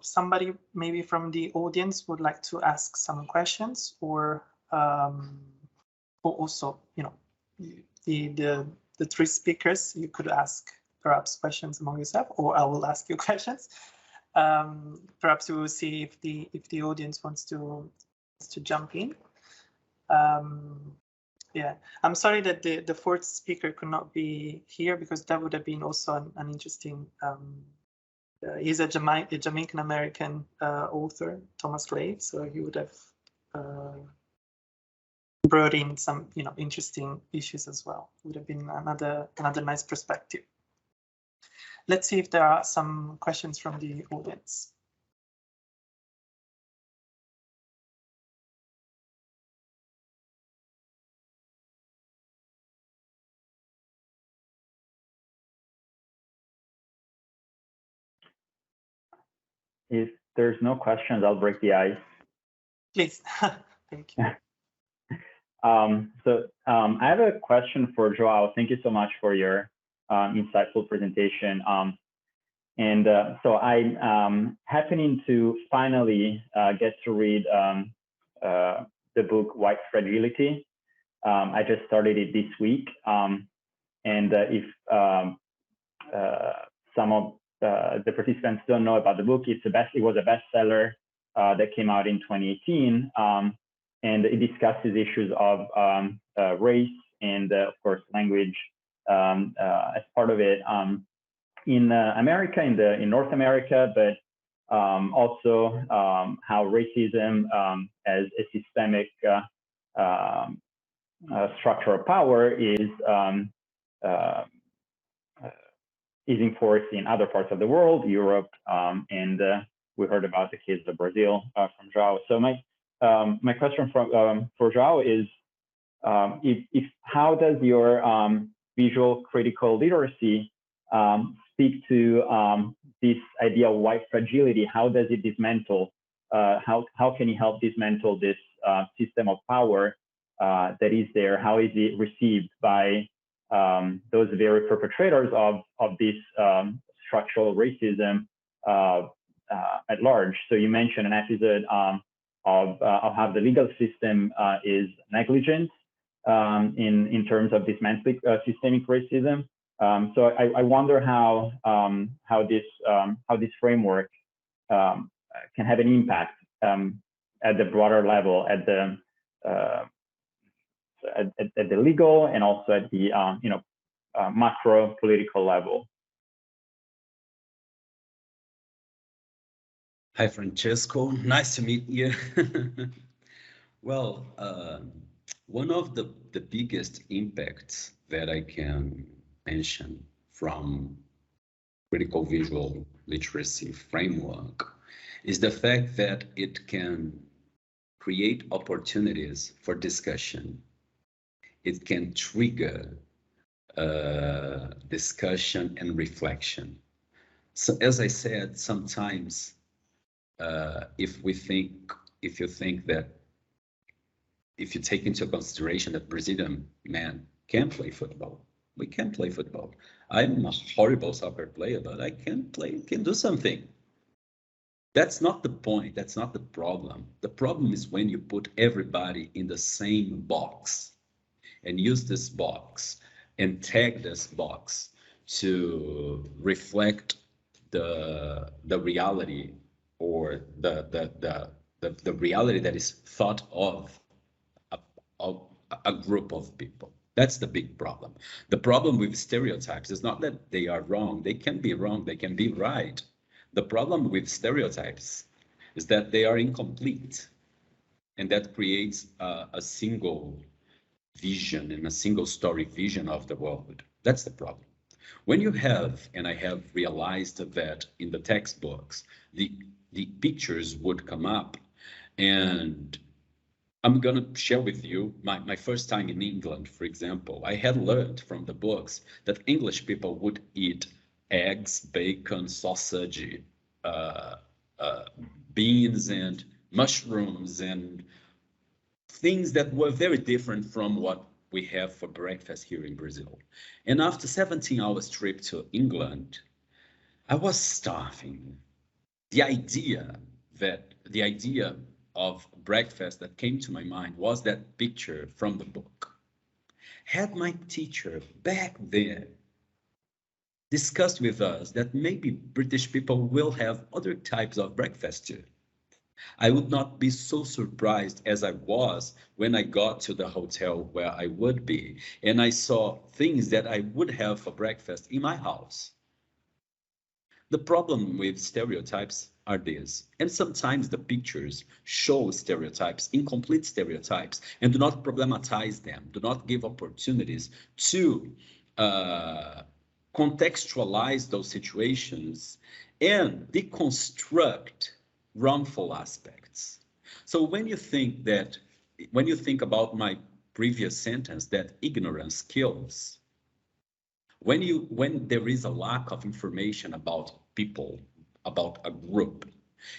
S1: somebody maybe from the audience would like to ask some questions, or also the the three speakers. You could ask perhaps questions among yourself, or I will ask you questions. Perhaps we will see if the audience wants to jump in. Yeah, I'm sorry that the fourth speaker could not be here, because that would have been also an interesting. He's a Jamaican American author, Thomas Glave, so he would have brought in some interesting issues as well. Would have been another nice perspective. Let's see if there are some questions from the audience.
S4: If there's no questions, I'll break the ice.
S1: Please. Thank you.
S4: I have a question for João. Thank you so much for your insightful presentation. So I'm happening to finally get to read the book White Fragility. I just started it this week. If some of the participants don't know about the book, it was a bestseller that came out in 2018. And it discusses issues of race and, of course, language as part of it in America, in North America, but also how racism as a systemic structure of power is enforced in other parts of the world, Europe, and we heard about the case of Brazil from João. So my question for João is, how does your visual critical literacy speak to this idea of white fragility? How does it dismantle? How can you help dismantle this system of power that is there? How is it received by those very perpetrators of this structural racism at large? So you mentioned an episode of how the legal system is negligent in terms of dismantling systemic racism. So I wonder how this framework can have an impact at the broader level, at the legal and also at the macro political level.
S5: Hi, Francesco. Nice to meet you. Well, one of the biggest impacts that I can mention from critical visual literacy framework is the fact that it can create opportunities for discussion. It can trigger discussion and reflection. So as I said, sometimes if you take into consideration that Brazilian men can play football, we can play football. I'm a horrible soccer player, but I can do something. That's not the point. That's not the problem. The problem is when you put everybody in the same box and use this box and tag this box to reflect the reality or the reality that is thought of a group of people. That's the big problem. The problem with stereotypes is not that they are wrong. They can be wrong. They can be right. The problem with stereotypes is that they are incomplete, and that creates a single vision and a single story vision of the world. That's the problem. When you have, and I have realized that in the textbooks, the pictures would come up, and I'm gonna share with you my first time in England, for example. I had learned from the books that English people would eat eggs, bacon, sausage, beans and mushrooms and things that were very different from what we have for breakfast here in Brazil. And after 17 hours trip to England, I was starving. The idea of breakfast that came to my mind was that picture from the book. had my teacher back then discussed with us that maybe British people will have other types of breakfast too, I would not be so surprised as I was when I got to the hotel where I would be, and I saw things that I would have for breakfast in my house. The problem with stereotypes are this, and sometimes the pictures show stereotypes, incomplete stereotypes, and do not problematize them, do not give opportunities to contextualize those situations and deconstruct wrongful aspects. So when you think about my previous sentence that ignorance kills, when there is a lack of information about people, about a group,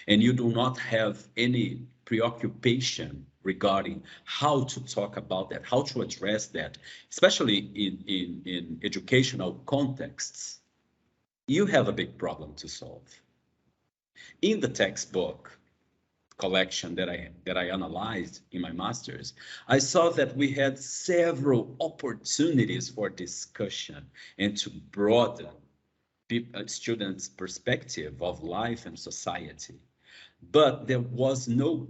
S5: and you do not have any preoccupation regarding how to talk about that, how to address that, especially in educational contexts, you have a big problem to solve. In the textbook collection that I analyzed in my master's, I saw that we had several opportunities for discussion and to broaden students' perspective of life and society. But there was no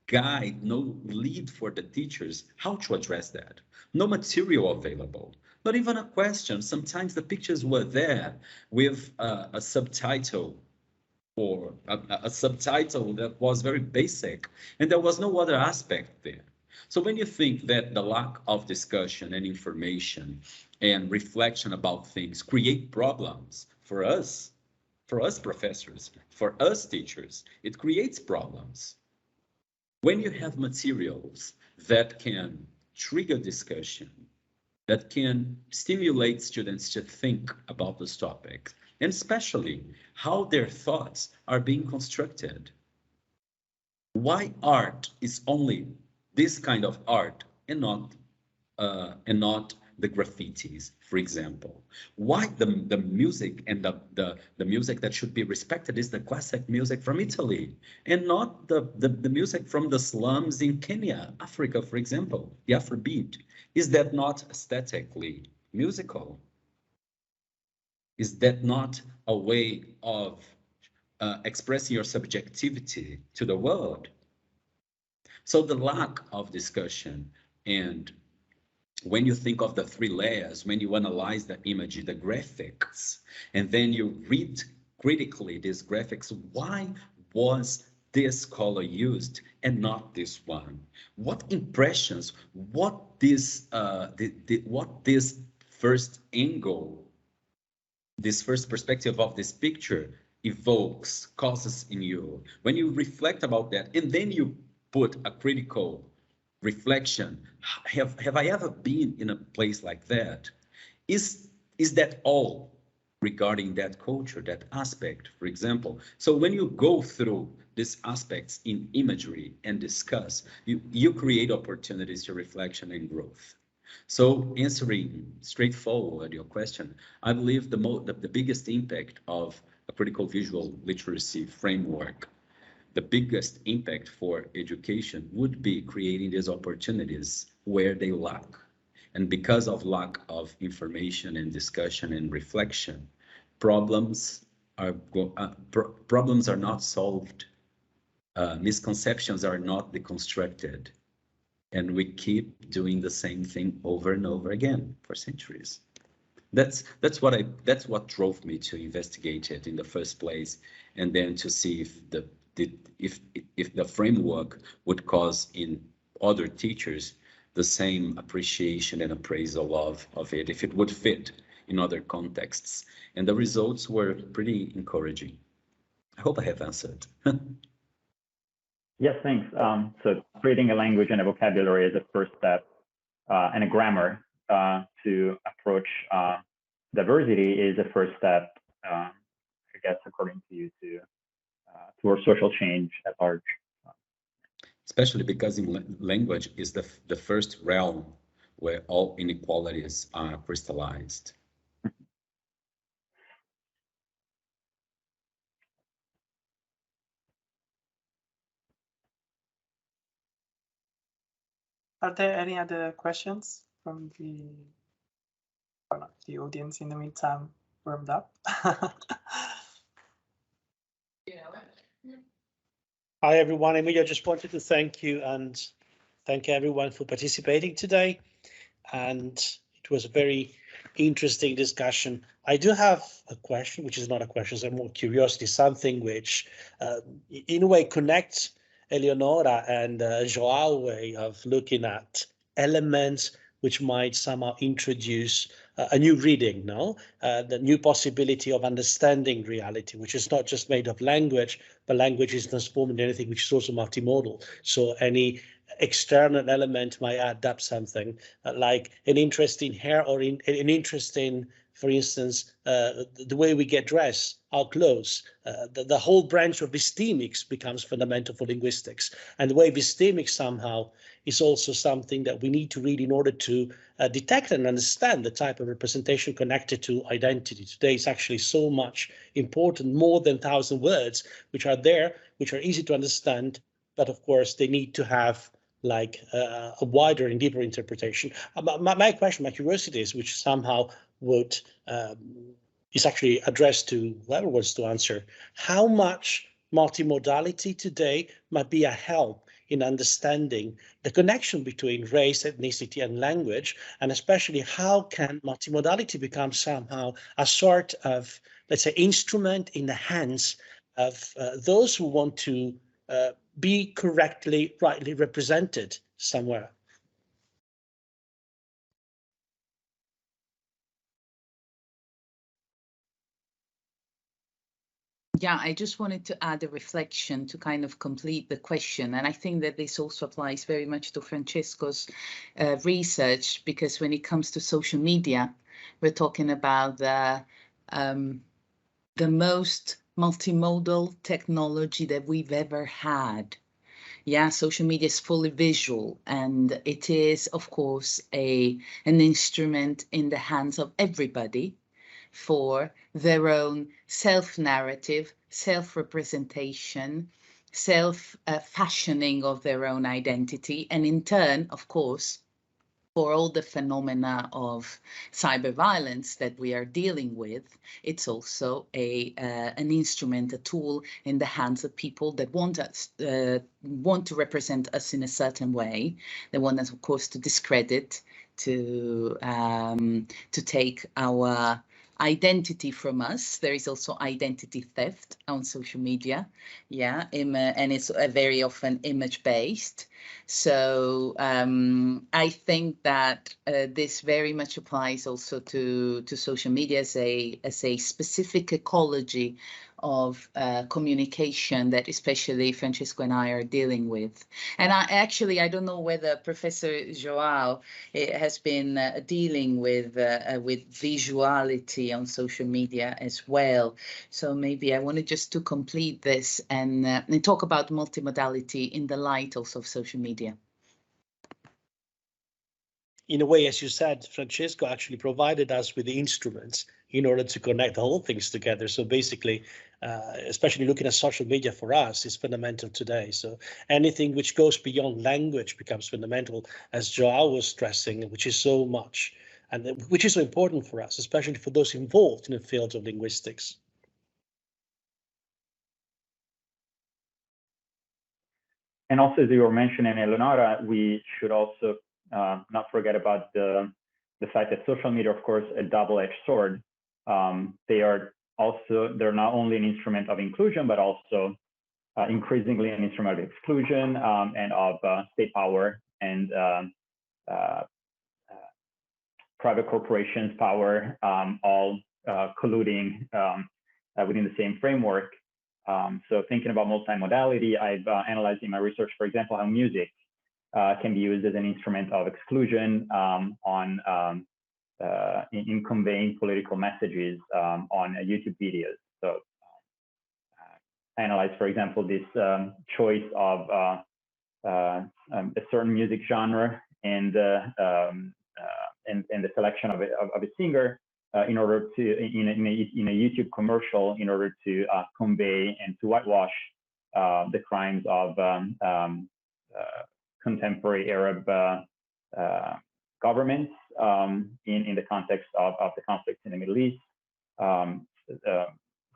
S5: guide, no lead for the teachers how to address that. No material available, not even a question. Sometimes the pictures were there with a subtitle or a subtitle that was very basic, and there was no other aspect there. So when you think that the lack of discussion and information and reflection about things create problems for us professors, for us teachers, it creates problems. When you have materials that can trigger discussion, that can stimulate students to think about this topic, and especially how their thoughts are being constructed. Why art is only this kind of art and not the graffitis, for example? Why the music and the music that should be respected is the classic music from Italy and not the music from the slums in Kenya, Africa, for example, the Afrobeat? Is that not aesthetically musical? Is that not a way of expressing your subjectivity to the world? So the lack of discussion, and when you think of the three layers, when you analyze the image, the graphics, and then you read critically these graphics, why was this color used and not this one? What impressions, what this first angle, this first perspective of this picture evokes, causes in you? When you reflect about that, and then you put a critical reflection, have I ever been in a place like that? Is that all regarding that culture, that aspect, for example? So when you go through these aspects in imagery and discuss, you create opportunities to reflection and growth. So answering straightforward your question, I believe the biggest impact of a critical visual literacy framework, the biggest impact for education would be creating these opportunities where they lack. And because of lack of information and discussion and reflection, problems are not solved. Misconceptions are not deconstructed. And we keep doing the same thing over and over again for centuries. That's what drove me to investigate it in the first place, and then to see if the framework would cause in other teachers the same appreciation and appraisal of it, if it would fit in other contexts. And the results were pretty encouraging. I hope I have answered.
S4: Yes, thanks. So creating a language and a vocabulary is a first step, and a grammar to approach diversity is a first step, I guess, according to you, towards social change at large.
S5: Especially because in language is the first realm where all inequalities are crystallized.
S1: Are there any other questions? from the audience in the meantime warmed up.
S3: Hi, everyone. Emilio, just wanted to thank you and thank everyone for participating today. And it was a very interesting discussion. I do have a question, which is not a question, it's more curiosity, something which in a way connects Eleonora and João way of looking at elements which might somehow introduce a new reading, no? The new possibility of understanding reality, which is not just made of language, but language is transformed into anything which is also multimodal. So any external element might add up something like an interest in hair or an interest in, for instance, the way we get dressed, our clothes. The whole branch of epistemics becomes fundamental for linguistics. And the way epistemics somehow is also something that we need to read in order to detect and understand the type of representation connected to identity. Today it's actually so much important, more than 1,000 words, which are there, which are easy to understand, but of course they need to have like a wider and deeper interpretation. My question, my curiosity is, which somehow would is actually addressed to whoever wants to answer, how much multimodality today might be a help in understanding the connection between race, ethnicity, and language, and especially how can multimodality become somehow a sort of, let's say, instrument in the hands of those who want to be correctly, rightly represented somewhere.
S2: Yeah, I just wanted to add a reflection to kind of complete the question. And I think that this also applies very much to Francesco's research, because when it comes to social media, we're talking about the most multimodal technology that we've ever had. Yeah, social media is fully visual, and it is, of course, an instrument in the hands of everybody for their own self-narrative, self-representation, self-fashioning of their own identity, and in turn, of course, for all the phenomena of cyber violence that we are dealing with, it's also an instrument, a tool in the hands of people that want to represent us in a certain way. They want us, of course, to discredit, to take our identity from us. There is also identity theft on social media, yeah, and it's very often image-based. So I think that this very much applies also to social media as a specific ecology of communication that especially Francesco and I are dealing with. And I don't know whether Professor João has been dealing with visuality on social media as well. So maybe I wanted just to complete this and talk about multimodality in the light also of social media.
S3: In a way, as you said, Francesco actually provided us with the instruments in order to connect the whole things together. So basically, especially looking at social media for us is fundamental today. So anything which goes beyond language becomes fundamental, as João was stressing, which is so much, and which is so important for us, especially for those involved in the field of linguistics.
S4: And also, as you were mentioning, Eleonora, we should also not forget about the fact that social media, of course, a double-edged sword. They're not only an instrument of inclusion, but also increasingly an instrument of exclusion and of state power and private corporations' power, all colluding within the same framework. So thinking about multimodality, I've analyzed in my research, for example, how music can be used as an instrument of exclusion in conveying political messages on YouTube videos. So I analyzed, for example, this choice of a certain music genre and the selection of a singer in order to in a YouTube commercial in order to convey and to whitewash the crimes of contemporary Arab governments in the context of the conflicts in the Middle East.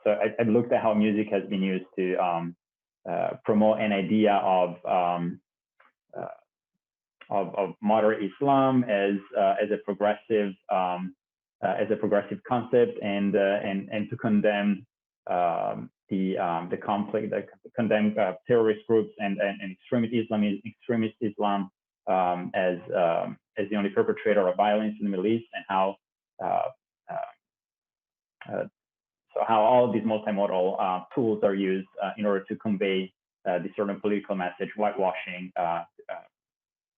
S4: So I looked at how music has been used to promote an idea of moderate Islam as a progressive concept, and to condemn the conflict, condemn terrorist groups and extremist Islam as the only perpetrator of violence in the Middle East, and how how all of these multimodal tools are used in order to convey the certain political message, whitewashing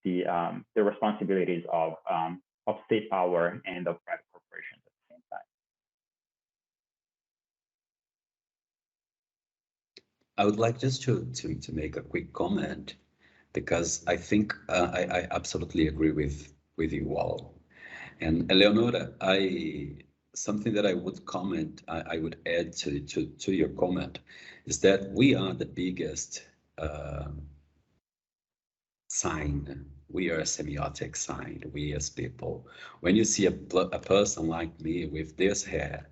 S4: the responsibilities of state power and of private corporations at the same time.
S5: I would like just to make a quick comment, because I think I absolutely agree with you all. And Eleonora, something that I would comment, I would add to your comment, is that we are the biggest sign. We are a semiotic sign, we as people. When you see a person like me with this hair,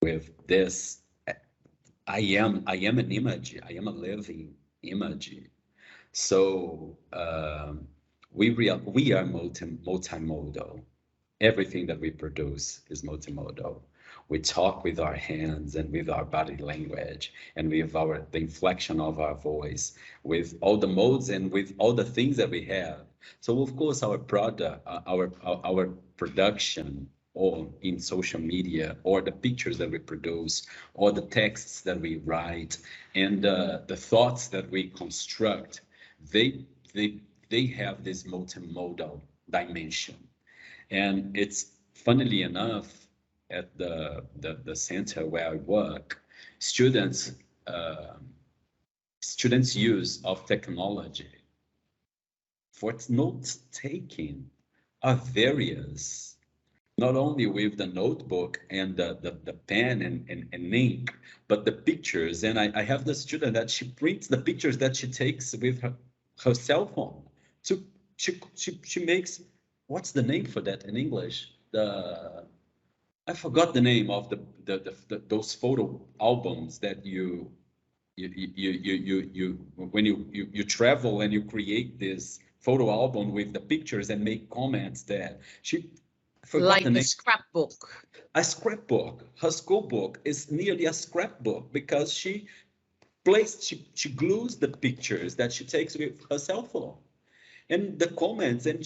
S5: with this, I am an image, I am a living image. So we are multimodal. Everything that we produce is multimodal. We talk with our hands and with our body language and with the inflection of our voice, with all the modes and with all the things that we have. So of course our product, our production, or in social media, or the pictures that we produce, or the texts that we write, and the thoughts that we construct, they have this multimodal dimension. And it's, funnily enough, at the center where I work, students use of technology for note taking are various, not only with the notebook and the pen and ink, but the pictures. And I have the student that she prints the pictures that she takes with her cell phone. So she makes, what's the name for that in English? I forgot the name of those photo albums that you when you travel and you create this photo album with the pictures and make comments there. I forgot
S2: like
S5: the name.
S2: a scrapbook.
S5: A scrapbook. Her school book is nearly a scrapbook, because she glues the pictures that she takes with her cell phone and the comments, and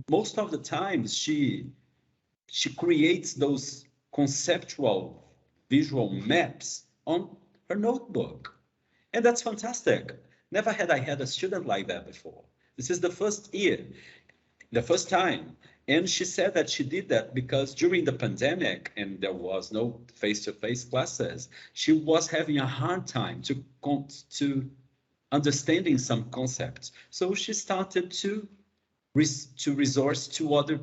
S5: most of the times she creates those conceptual visual maps on her notebook. And that's fantastic. Never had I had a student like that before. This is the first year, the first time. And she said that she did that because during the pandemic, and there was no face-to-face classes, she was having a hard time to understanding some concepts. So she started to resource to other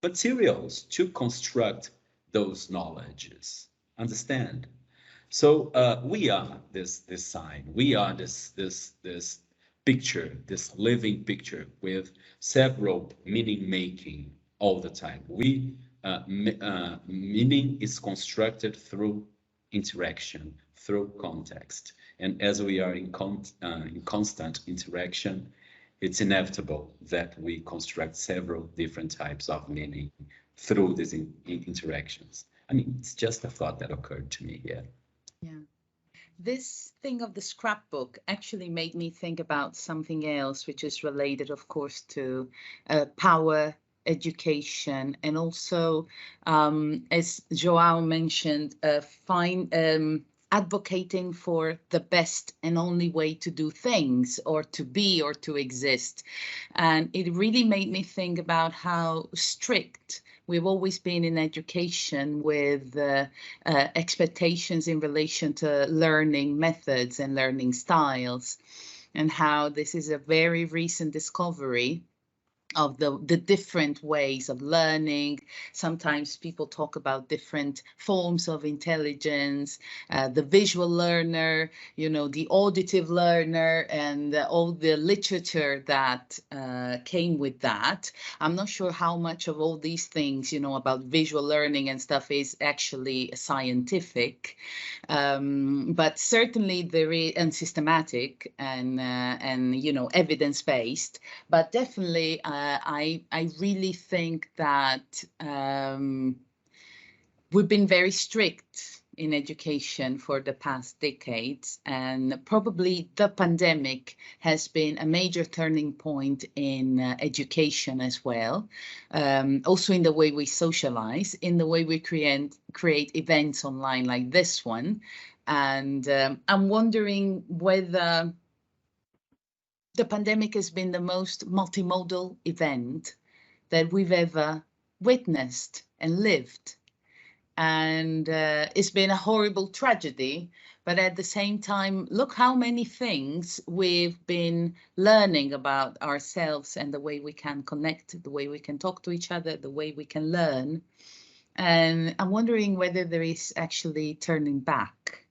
S5: materials to construct those knowledges. Understand? So we are this sign. We are this picture, this living picture with several meaning making all the time. Meaning is constructed through interaction, through context, and as we are in constant interaction, it's inevitable that we construct several different types of meaning through these interactions. I mean, it's just a thought that occurred to me here.
S2: Yeah. This thing of the scrapbook actually made me think about something else, which is related, of course, to power, education, and also, as João mentioned, advocating for the best and only way to do things, or to be, or to exist. And it really made me think about how strict we've always been in education with expectations in relation to learning methods and learning styles, and how this is a very recent discovery of the different ways of learning. Sometimes people talk about different forms of intelligence, the visual learner, you know, the auditive learner, and all the literature that came with that. I'm not sure how much of all these things, you know, about visual learning and stuff is actually scientific, but certainly there is, and systematic, and you know, evidence-based, but definitely I really think that we've been very strict in education for the past decades, and probably the pandemic has been a major turning point in education as well. Also in the way we socialize, in the way we create events online like this one. And I'm wondering whether the pandemic has been the most multimodal event that we've ever witnessed and lived. And it's been a horrible tragedy, but at the same time, look how many things we've been learning about ourselves and the way we can connect, the way we can talk to each other, the way we can learn. And I'm wondering whether there is actually turning back,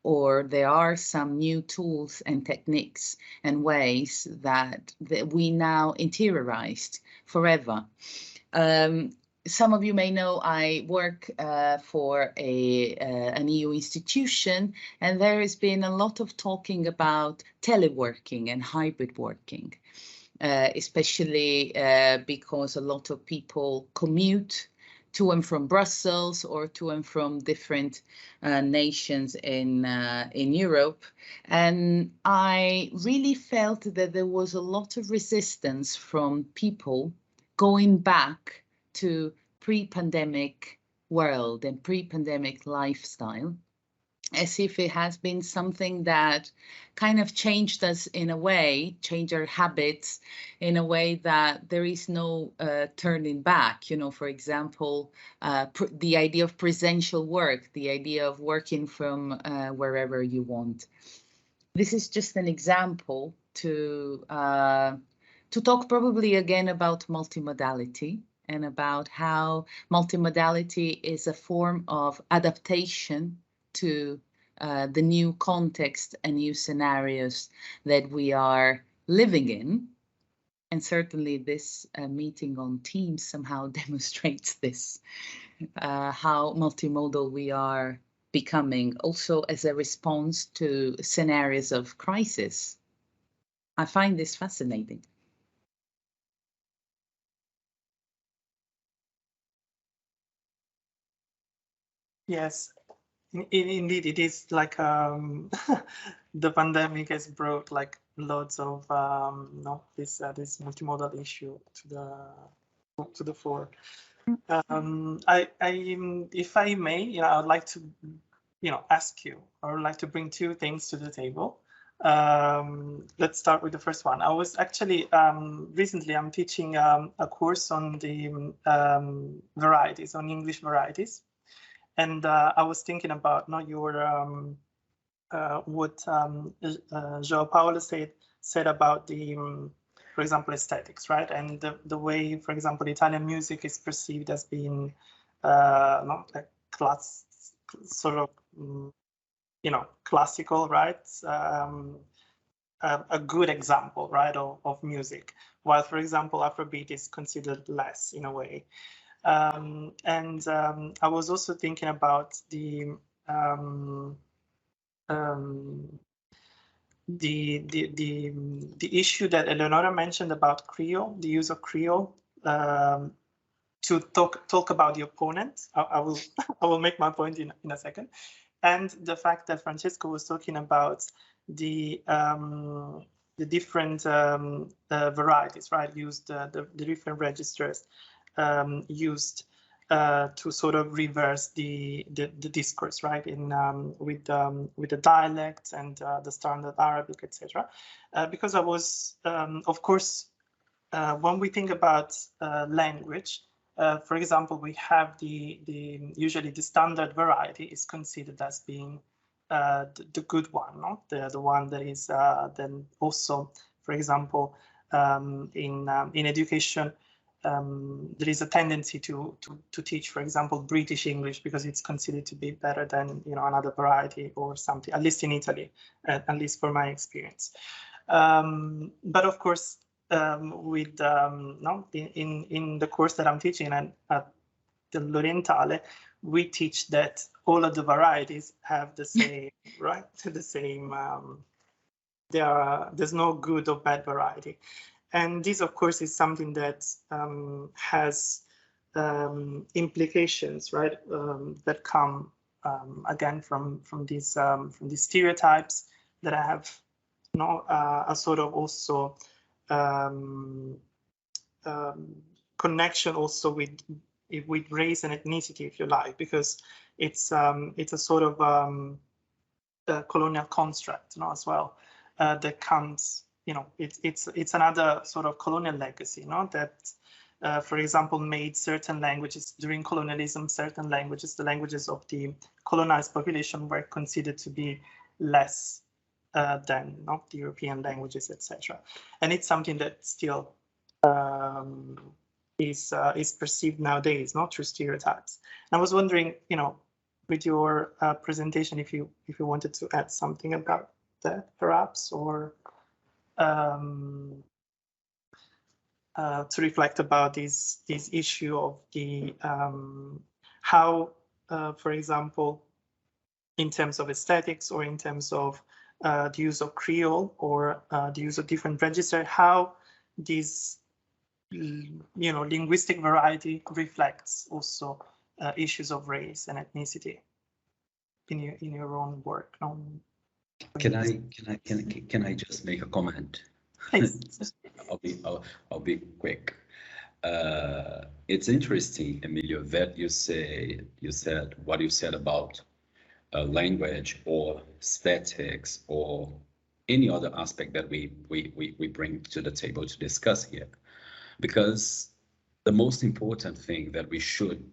S2: or there are some new tools and techniques and ways that we now interiorized forever. Some of you may know I work for an EU institution, and there has been a lot of talking about teleworking and hybrid working, especially because a lot of people commute to and from Brussels or to and from different nations in Europe. And I really felt that there was a lot of resistance from people going back to pre-pandemic world and pre-pandemic lifestyle, as if it has been something that kind of changed us in a way, changed our habits in a way that there is no turning back. You know, for example, the idea of presential work, the idea of working from wherever you want. This is just an example to talk probably again about multimodality, and about how multimodality is a form of adaptation to the new context and new scenarios that we are living in. And certainly this meeting on Teams somehow demonstrates this, how multimodal we are becoming, also as a response to scenarios of crisis. I find this fascinating.
S1: Yes, indeed, it is like the pandemic has brought like lots of this multimodal issue to the fore. If I may, I would like to ask you, or would like to bring two things to the table. Let's start with the first one. I was actually recently I'm teaching a course on the varieties, on English varieties. And I was thinking about your what João Paulo said about the, for example, aesthetics, right? And the way, for example, Italian music is perceived as being a class, sort of, classical, right? A good example, right, of music. While, for example, Afrobeat is considered less in a way. And I was also thinking about the issue that Eleonora mentioned about Creole, the use of Creole, to talk about the opponent. I will make my point in a second, and the fact that Francesco was talking about the different varieties, right? Used the different registers used to sort of reverse the discourse, right? In with the dialects and the standard Arabic, etc. Because I was, of course, when we think about language, for example, we have usually the standard variety is considered as being the good one, no? The one that is then also, for example, in education, there is a tendency to teach, for example, British English because it's considered to be better than another variety or something. At least in Italy, at least for my experience. But of course, with in the course that I'm teaching at the L'Orientale, we teach that all of the varieties have the same right, the same. There's no good or bad variety. And this, of course, is something that has implications, right? That come again from these stereotypes that I have, a sort of also connection also with race and ethnicity, if you like, because it's a sort of colonial construct, as well, that comes. It's another sort of colonial legacy, that, for example, made certain languages during colonialism, certain languages, the languages of the colonized population, were considered to be less than the European languages, etc. And it's something that still is perceived nowadays, through stereotypes. And I was wondering, with your presentation, if you wanted to add something about that, perhaps, or to reflect about this issue of the how, for example, in terms of aesthetics or in terms of the use of Creole or the use of different registers, how this linguistic variety reflects also issues of race and ethnicity in your own work.
S5: Can I just make a comment?
S1: Please.
S5: I'll be quick. It's interesting, Emilio, that you said what you said about language or aesthetics or any other aspect that we bring to the table to discuss here, because the most important thing that we should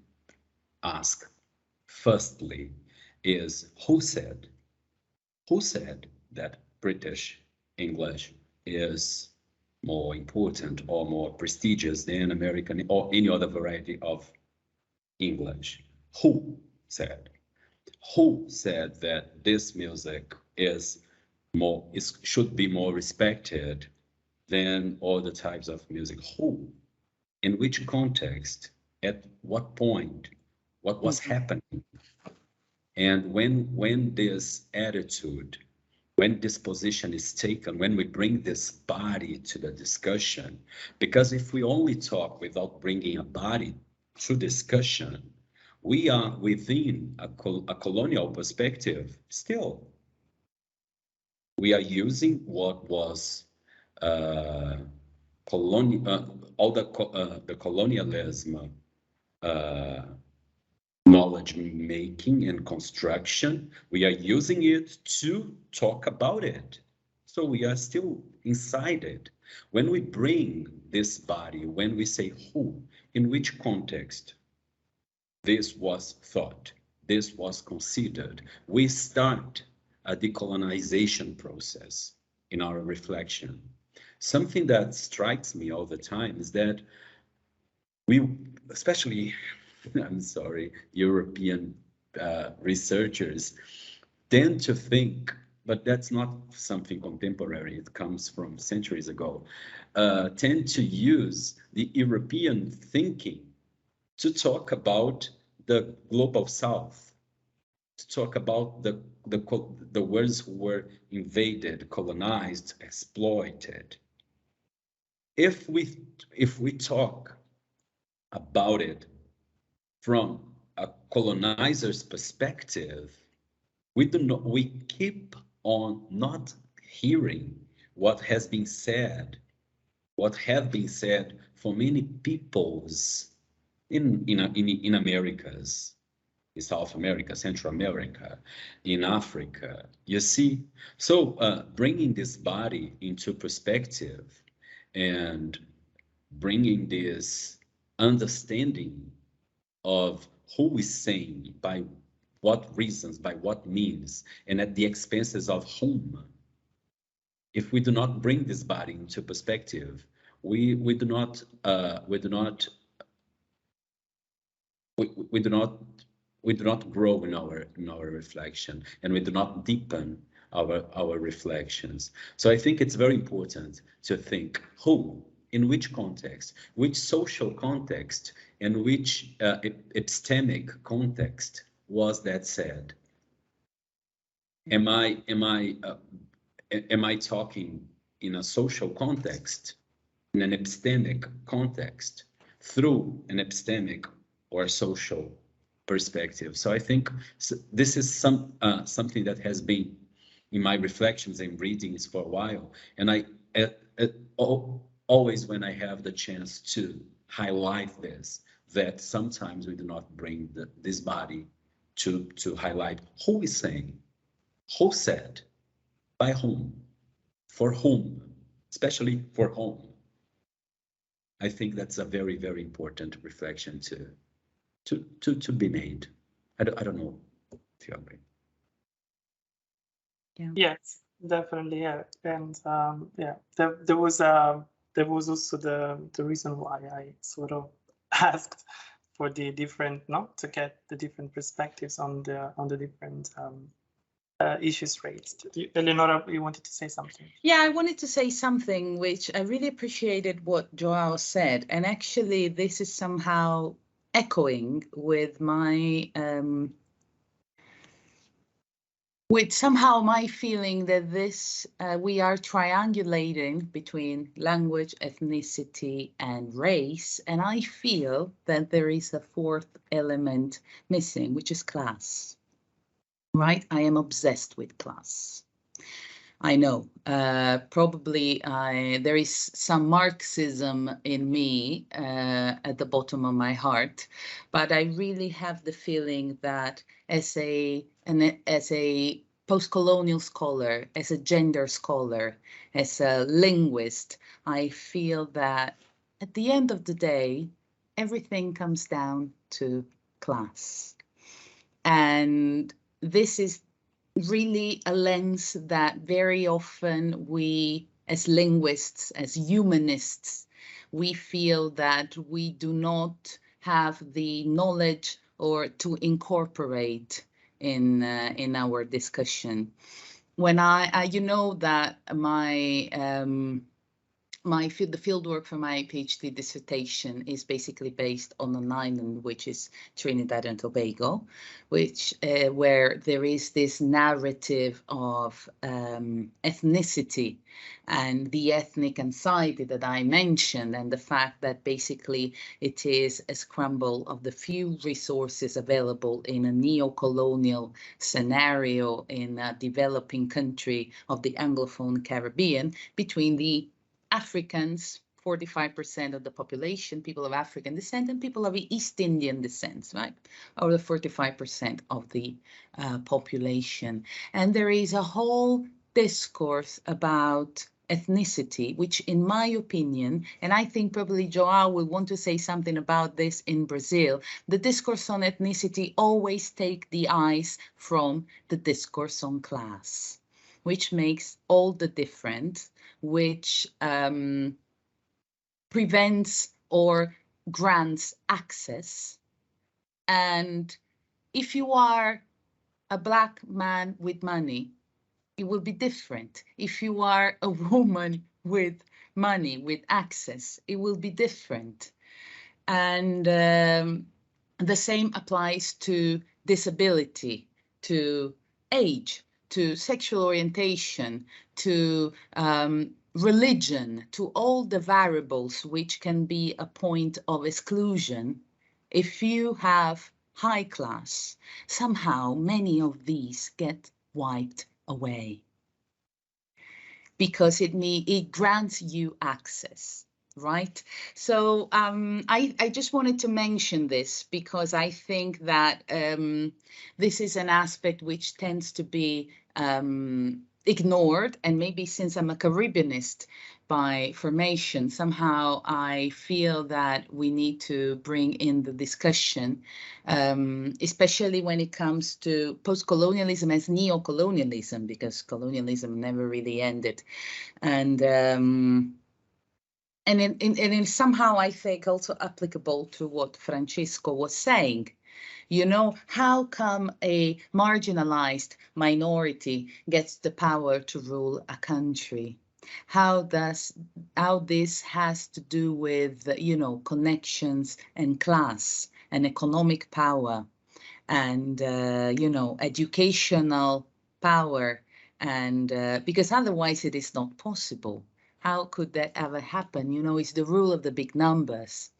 S5: ask firstly is who said that British English is more important or more prestigious than American or any other variety of English? Who said that this music should be more respected than other types of music? Who? In which context? At what point? What was happening? And when this attitude, when this position is taken, when we bring this body to the discussion, because if we only talk without bringing a body to discussion, we are within a colonial perspective still. We are using what was all the colonialism, knowledge making and construction. We are using it to talk about it. So we are still inside it. When we bring this body, when we say who, in which context this was thought, this was considered, we start a decolonization process in our reflection. Something that strikes me all the time is that we, especially, I'm sorry, European researchers tend to think, but that's not something contemporary, it comes from centuries ago, tend to use the European thinking to talk about the global South, to talk about the worlds who were invaded, colonized, exploited. If we talk about it from a colonizer's perspective, we keep on not hearing what has been said, what have been said for many peoples in Americas, in South America, Central America, in Africa, you see? So bringing this body into perspective and bringing this understanding of who is saying, by what reasons, by what means, and at the expenses of whom, if we do not bring this body into perspective, we do not grow in our reflection, and we do not deepen our reflections. So I think it's very important to think who, in which context, which social context, and which epistemic context was that said. Am I talking in a social context, in an epistemic context, through an epistemic or social perspective? So I think this is something that has been in my reflections and readings for a while, and I always, when I have the chance to highlight this, that sometimes we do not bring this body to highlight who is saying, who said, by whom, for whom, especially for whom. I think that's a very, very important reflection to be made. I don't know if you agree.
S2: Yeah.
S1: Yes, definitely. Yeah, and yeah, there was also the reason why I sort of asked for the different, to get the different perspectives on the different issues raised. Eleonora, you wanted to say something?
S2: Yeah, I wanted to say something which I really appreciated what João said, and actually this is somehow echoing with my somehow my feeling that this we are triangulating between language, ethnicity, and race, and I feel that there is a fourth element missing, which is class. Right? I am obsessed with class. I know, probably there is some Marxism in me at the bottom of my heart, but I really have the feeling that as a post-colonial scholar, as a gender scholar, as a linguist, I feel that at the end of the day, everything comes down to class. And this is really a lens that very often we, as linguists, as humanists, we feel that we do not have the knowledge or to incorporate in our discussion. When you know that the fieldwork for my PhD dissertation is basically based on an island, which is Trinidad and Tobago, which where there is this narrative of ethnicity and the ethnic anxiety that I mentioned, and the fact that basically it is a scramble of the few resources available in a neo-colonial scenario in a developing country of the Anglophone Caribbean between the Africans, 45% of the population, people of African descent, and people of East Indian descent, right? Or the 45% of the population. And there is a whole discourse about ethnicity, which in my opinion, and I think probably João will want to say something about this in Brazil, the discourse on ethnicity always take the eyes from the discourse on class, which makes all the difference, which prevents or grants access. And if you are a Black man with money, it will be different. If you are a woman with money, with access, it will be different. And the same applies to disability, to age, to sexual orientation, to religion, to all the variables which can be a point of exclusion. If you have high class, somehow many of these get wiped away because it grants you access. Right. So I just wanted to mention this because I think that this is an aspect which tends to be ignored. And maybe since I'm a Caribbeanist, by formation, somehow I feel that we need to bring in the discussion, especially when it comes to post-colonialism as neo-colonialism, because colonialism never really ended. And somehow I think also applicable to what Francesco was saying. You know, how come a marginalized minority gets the power to rule a country? How this has to do with, you know, connections and class and economic power and, you know, educational power, and because otherwise it is not possible. How could that ever happen? You know, it's the rule of the big numbers.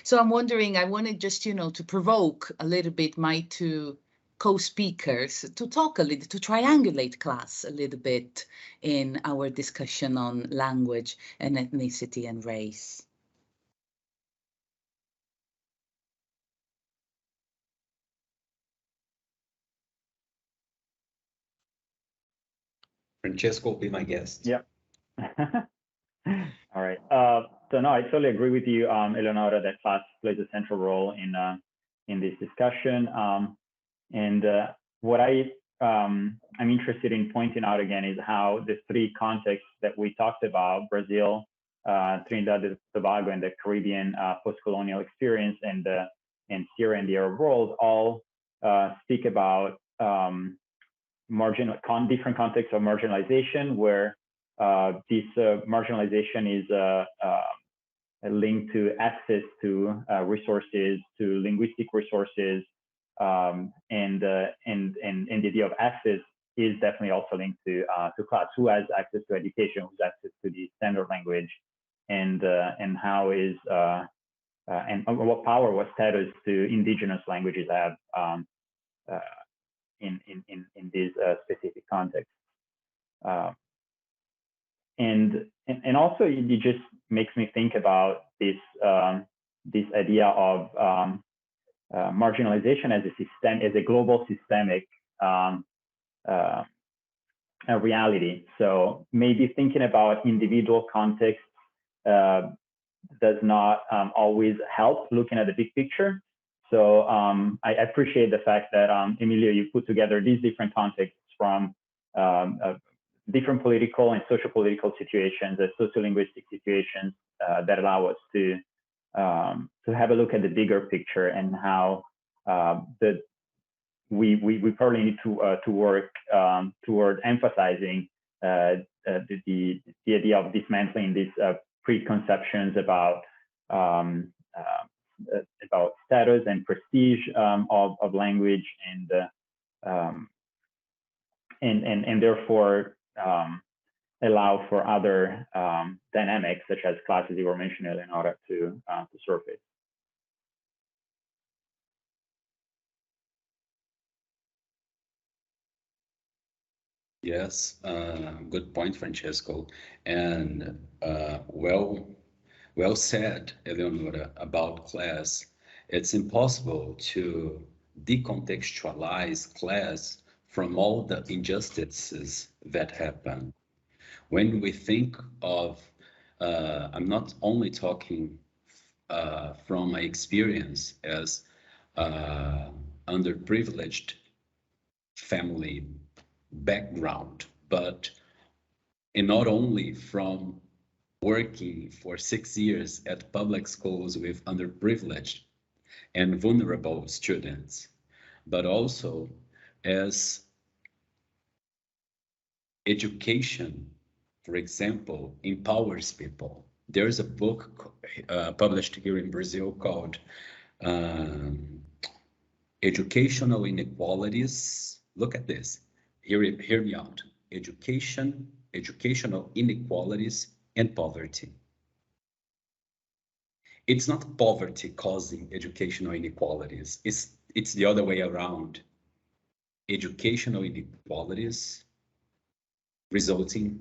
S2: So I'm wondering, I wanted just, you know, to provoke a little bit my two co-speakers to talk a little, to triangulate class a little bit in our discussion on language and ethnicity and race.
S5: Francesco will be my guest.
S4: Yeah. All right. So no, I totally agree with you, Eleonora, that class plays a central role in this discussion. What I'm interested in pointing out again is how the three contexts that we talked about, Brazil, Trinidad and Tobago, and the Caribbean post-colonial experience, and Syria and the Arab world, all speak about different contexts of marginalization, where this marginalization is linked to access to resources, to linguistic resources, and the idea of access is definitely also linked to class. Who has access to education? Who has access to the standard language? And how is and what power, what status do indigenous languages have in these specific contexts? And also, it just makes me think about this this idea of marginalization as a global systemic reality. So maybe thinking about individual contexts does not always help looking at the big picture. So I appreciate the fact that Emilio, you put together these different contexts from different political and social-political situations, sociolinguistic situations that allow us to have a look at the bigger picture, and how we probably need to work toward emphasizing the idea of dismantling these preconceptions about status and prestige of language, and therefore allow for other dynamics such as classes you were mentioning in order to surface.
S5: Yes, good point, Francesco, and well said, Eleonora, about class. It's impossible to decontextualize class from all the injustices that happen. When we think of, I'm not only talking from my experience as underprivileged family background, but and not only from working for 6 years at public schools with underprivileged and vulnerable students, but also as education, for example, empowers people. There's a book published here in Brazil called Educational Inequalities. Look at this. Hear me out. Educational inequalities and poverty. It's not poverty causing educational inequalities. It's the other way around. Educational inequalities resulting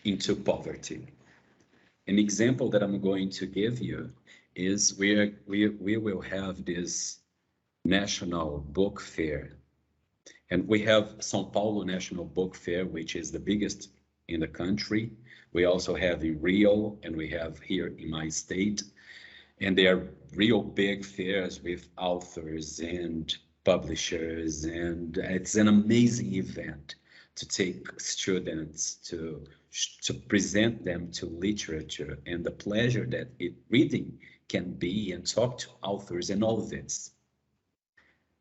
S5: into poverty. An example that I'm going to give you is we will have this national book fair. And we have São Paulo National Book Fair, which is the biggest in the country, We also have in Rio, and we have here in my state. And they are real big fairs with authors and publishers. And it's an amazing event to take students to present them to literature and the pleasure that reading can be, and talk to authors and all this.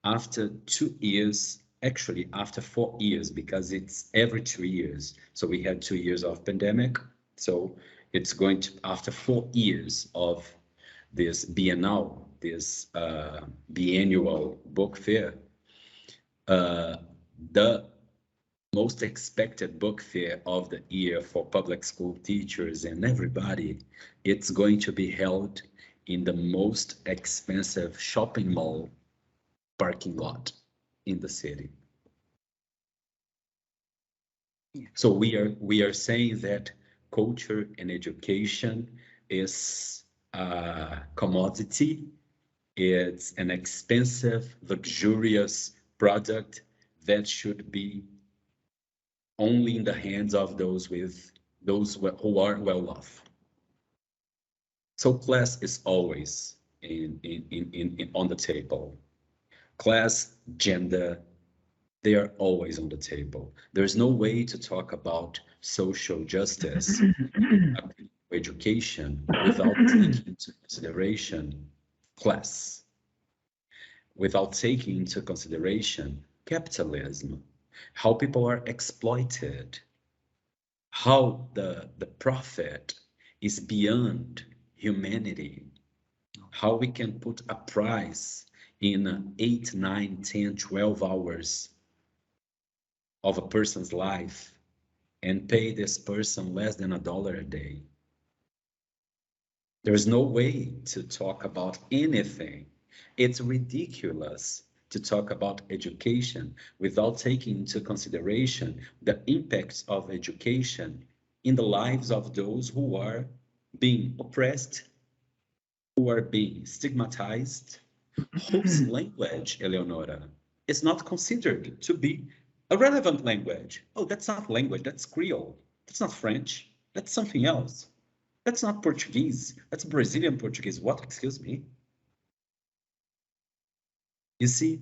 S5: After 2 years, actually after 4 years, because it's every 2 years. So we had 2 years of pandemic. So it's going to, after 4 years of this biennial, this biannual book fair, the most expected book fair of the year for public school teachers and everybody, it's going to be held in the most expensive shopping mall parking lot in the city. So we are saying that culture and education is a commodity. It's an expensive, luxurious product that should be only in the hands of those who are well off. So class is always on the table. Class, gender, they are always on the table. There's no way to talk about social justice, education, without taking into consideration class, without taking into consideration capitalism, how people are exploited, how the profit is beyond humanity, how we can put a price in 8, 9, 10, 12 hours of a person's life and pay this person less than $1 a day. There's no way to talk about anything. It's ridiculous to talk about education without taking into consideration the impacts of education in the lives of those who are being oppressed, who are being stigmatized, whose language, Eleonora, is not considered to be a relevant language. Oh, that's not language, that's Creole. That's not French, that's something else. That's not Portuguese, that's Brazilian Portuguese. What, excuse me? You see,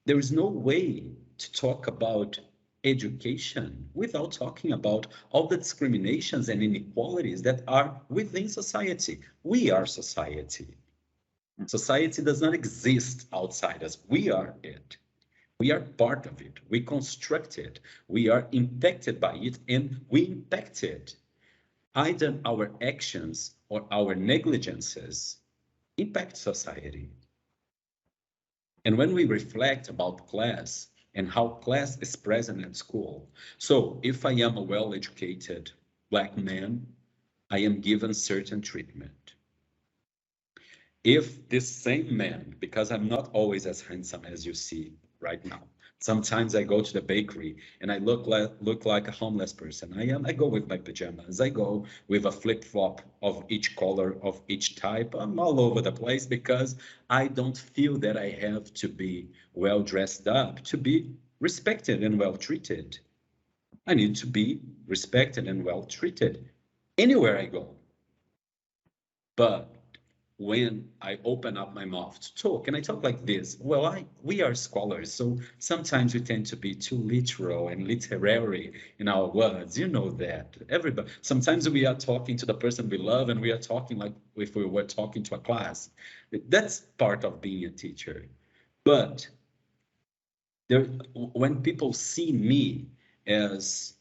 S5: there is no way to talk about education without talking about all the discriminations and inequalities that are within society. We are society. Society does not exist outside us. We are it. We are part of it. We construct it. We are impacted by it, and we impact it. Either our actions or our negligences impact society. And when we reflect about class and how class is present at school, so if I am a well-educated Black man, I am given certain treatment. If this same man, because I'm not always as handsome as you see right now, sometimes I go to the bakery and I look like a homeless person. I go with my pajamas. I go with a flip-flop of each color, of each type. I'm all over the place because I don't feel that I have to be well dressed up to be respected and well treated. I need to be respected and well treated anywhere I go. But when I open up my mouth to talk, and I talk like this, well, we are scholars, so sometimes we tend to be too literal and literary in our words. You know that. Everybody. Sometimes we are talking to the person we love, and we are talking like if we were talking to a class. That's part of being a teacher. But when people see me as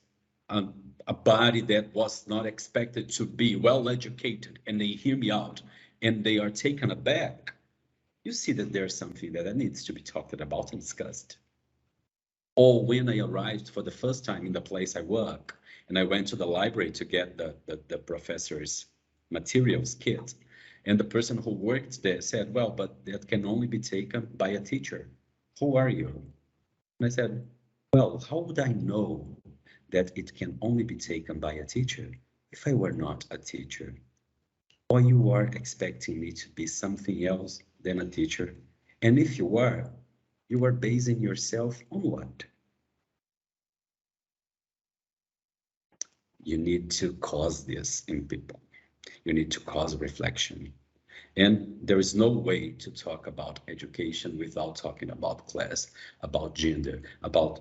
S5: a body that was not expected to be well educated, and they hear me out, and they are taken aback, you see that there's something that needs to be talked about and discussed. Or when I arrived for the first time in the place I work, and I went to the library to get the professor's materials kit, and the person who worked there said, well, but that can only be taken by a teacher. Who are you? And I said, well, how would I know that it can only be taken by a teacher if I were not a teacher? Or you are expecting me to be something else than a teacher? And if you are basing yourself on what? you need to cause this in people. You need to cause reflection. And there is no way to talk about education without talking about class, about gender, about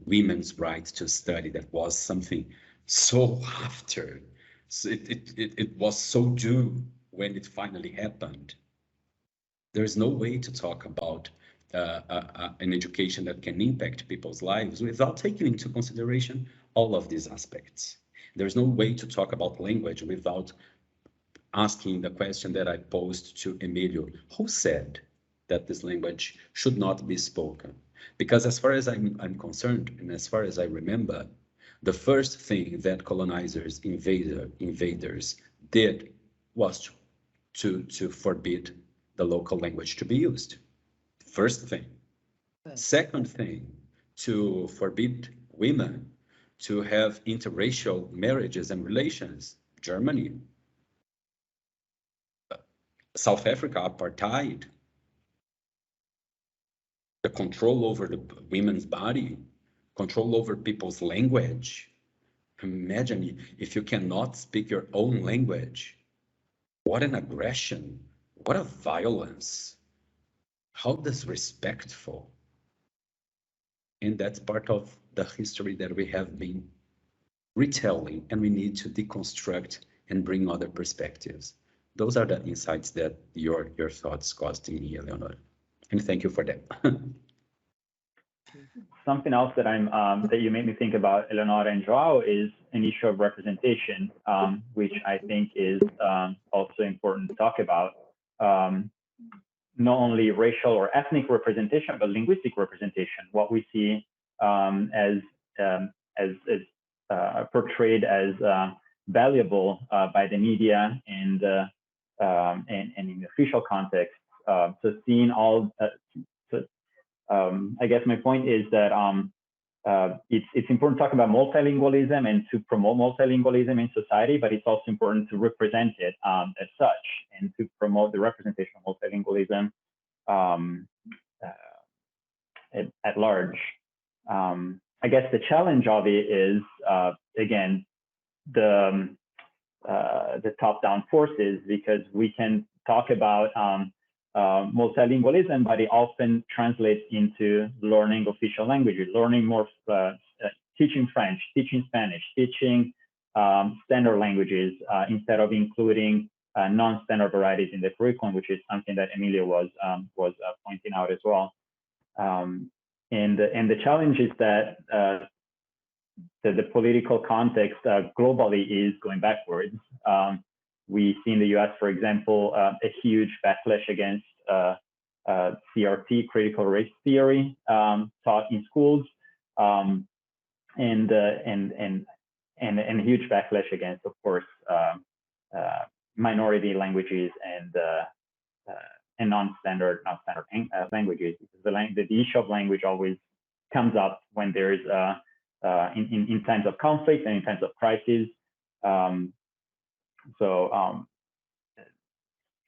S5: women's rights to study. That was something so after. So it was so due when it finally happened. There is no way to talk about an education that can impact people's lives without taking into consideration all of these aspects. There's no way to talk about language without asking the question that I posed to Emilio, who said that this language should not be spoken? Because as far as I'm concerned, and as far as I remember, the first thing that colonizers, invaders did was to forbid the local language to be used. First thing. Second thing, to forbid women to have interracial marriages and relations. Germany. South Africa, apartheid, the control over the women's body, control over people's language. Imagine if you cannot speak your own language. What an aggression, what a violence, how disrespectful. And that's part of the history that we have been retelling, and we need to deconstruct and bring other perspectives. Those are the insights that your thoughts caused in me, Eleonora. And thank you for that.
S4: Something else that that you made me think about, Eleonora and João, is an issue of representation, which I think is also important to talk about. Not only racial or ethnic representation, but linguistic representation. What we see as portrayed as valuable by the media and in the official context. So seeing all, I guess my point is that it's important to talk about multilingualism and to promote multilingualism in society, but it's also important to represent it as such and to promote the representation of multilingualism at large. I guess the challenge of it is, again, the top-down forces, because we can talk about multilingualism, but it often translates into learning official languages, learning more, teaching French, teaching Spanish, teaching standard languages instead of including non-standard varieties in the curriculum, which is something that Emilio was pointing out as well. And the challenge is that the political context globally is going backwards. We see in the US, for example, a huge backlash against CRT, critical race theory, taught in schools, and a huge backlash against, of course, minority languages and non-standard languages. Because the issue of language always comes up when there's in times of conflict and in times of crisis.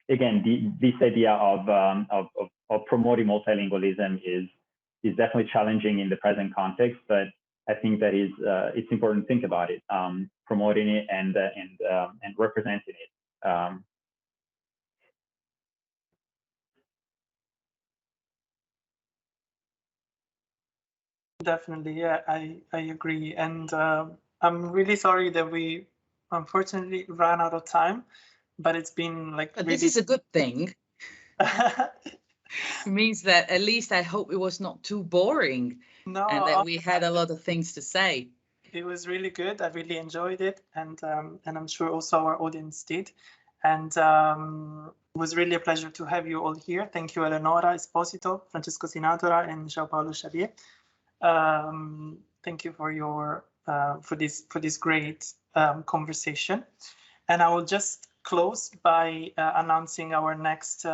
S4: Again, this idea of promoting multilingualism is definitely challenging in the present context, but I think that it's important to think about it, promoting it and representing it.
S1: Definitely, yeah, I agree, and I'm really sorry that we unfortunately ran out of time, but it's been like
S2: But
S1: really...
S2: this is a good thing. It means that at least I hope it was not too boring.
S1: No,
S2: and that we had a lot of things to say.
S1: It was really good. I really enjoyed it, and I'm sure also our audience did. And it was really a pleasure to have you all here. Thank you, Eleonora Esposito, Francesco Sinatora, and João Paulo Xavier. Thank you for your for this great conversation. And I will just close by announcing our next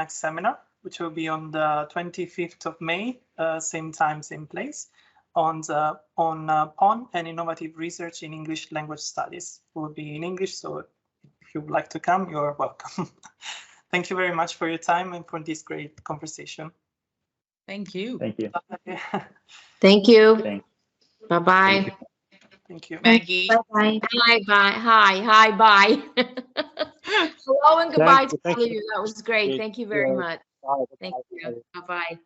S1: seminar, which will be on the 25th of May, same time, same place, on PON and innovative research in English language studies. It will be in English, so if you would like to come, you're welcome. Thank you very much for your time and for this great conversation.
S2: Thank you.
S4: Thank you.
S6: Thank you.
S4: Thanks.
S6: Bye-bye.
S1: Thank you.
S2: Maggie.
S6: Bye-bye. Bye-bye. Hi, bye. Hello and goodbye to all of you. That was great. Thank you very much. Thank you. Bye-bye.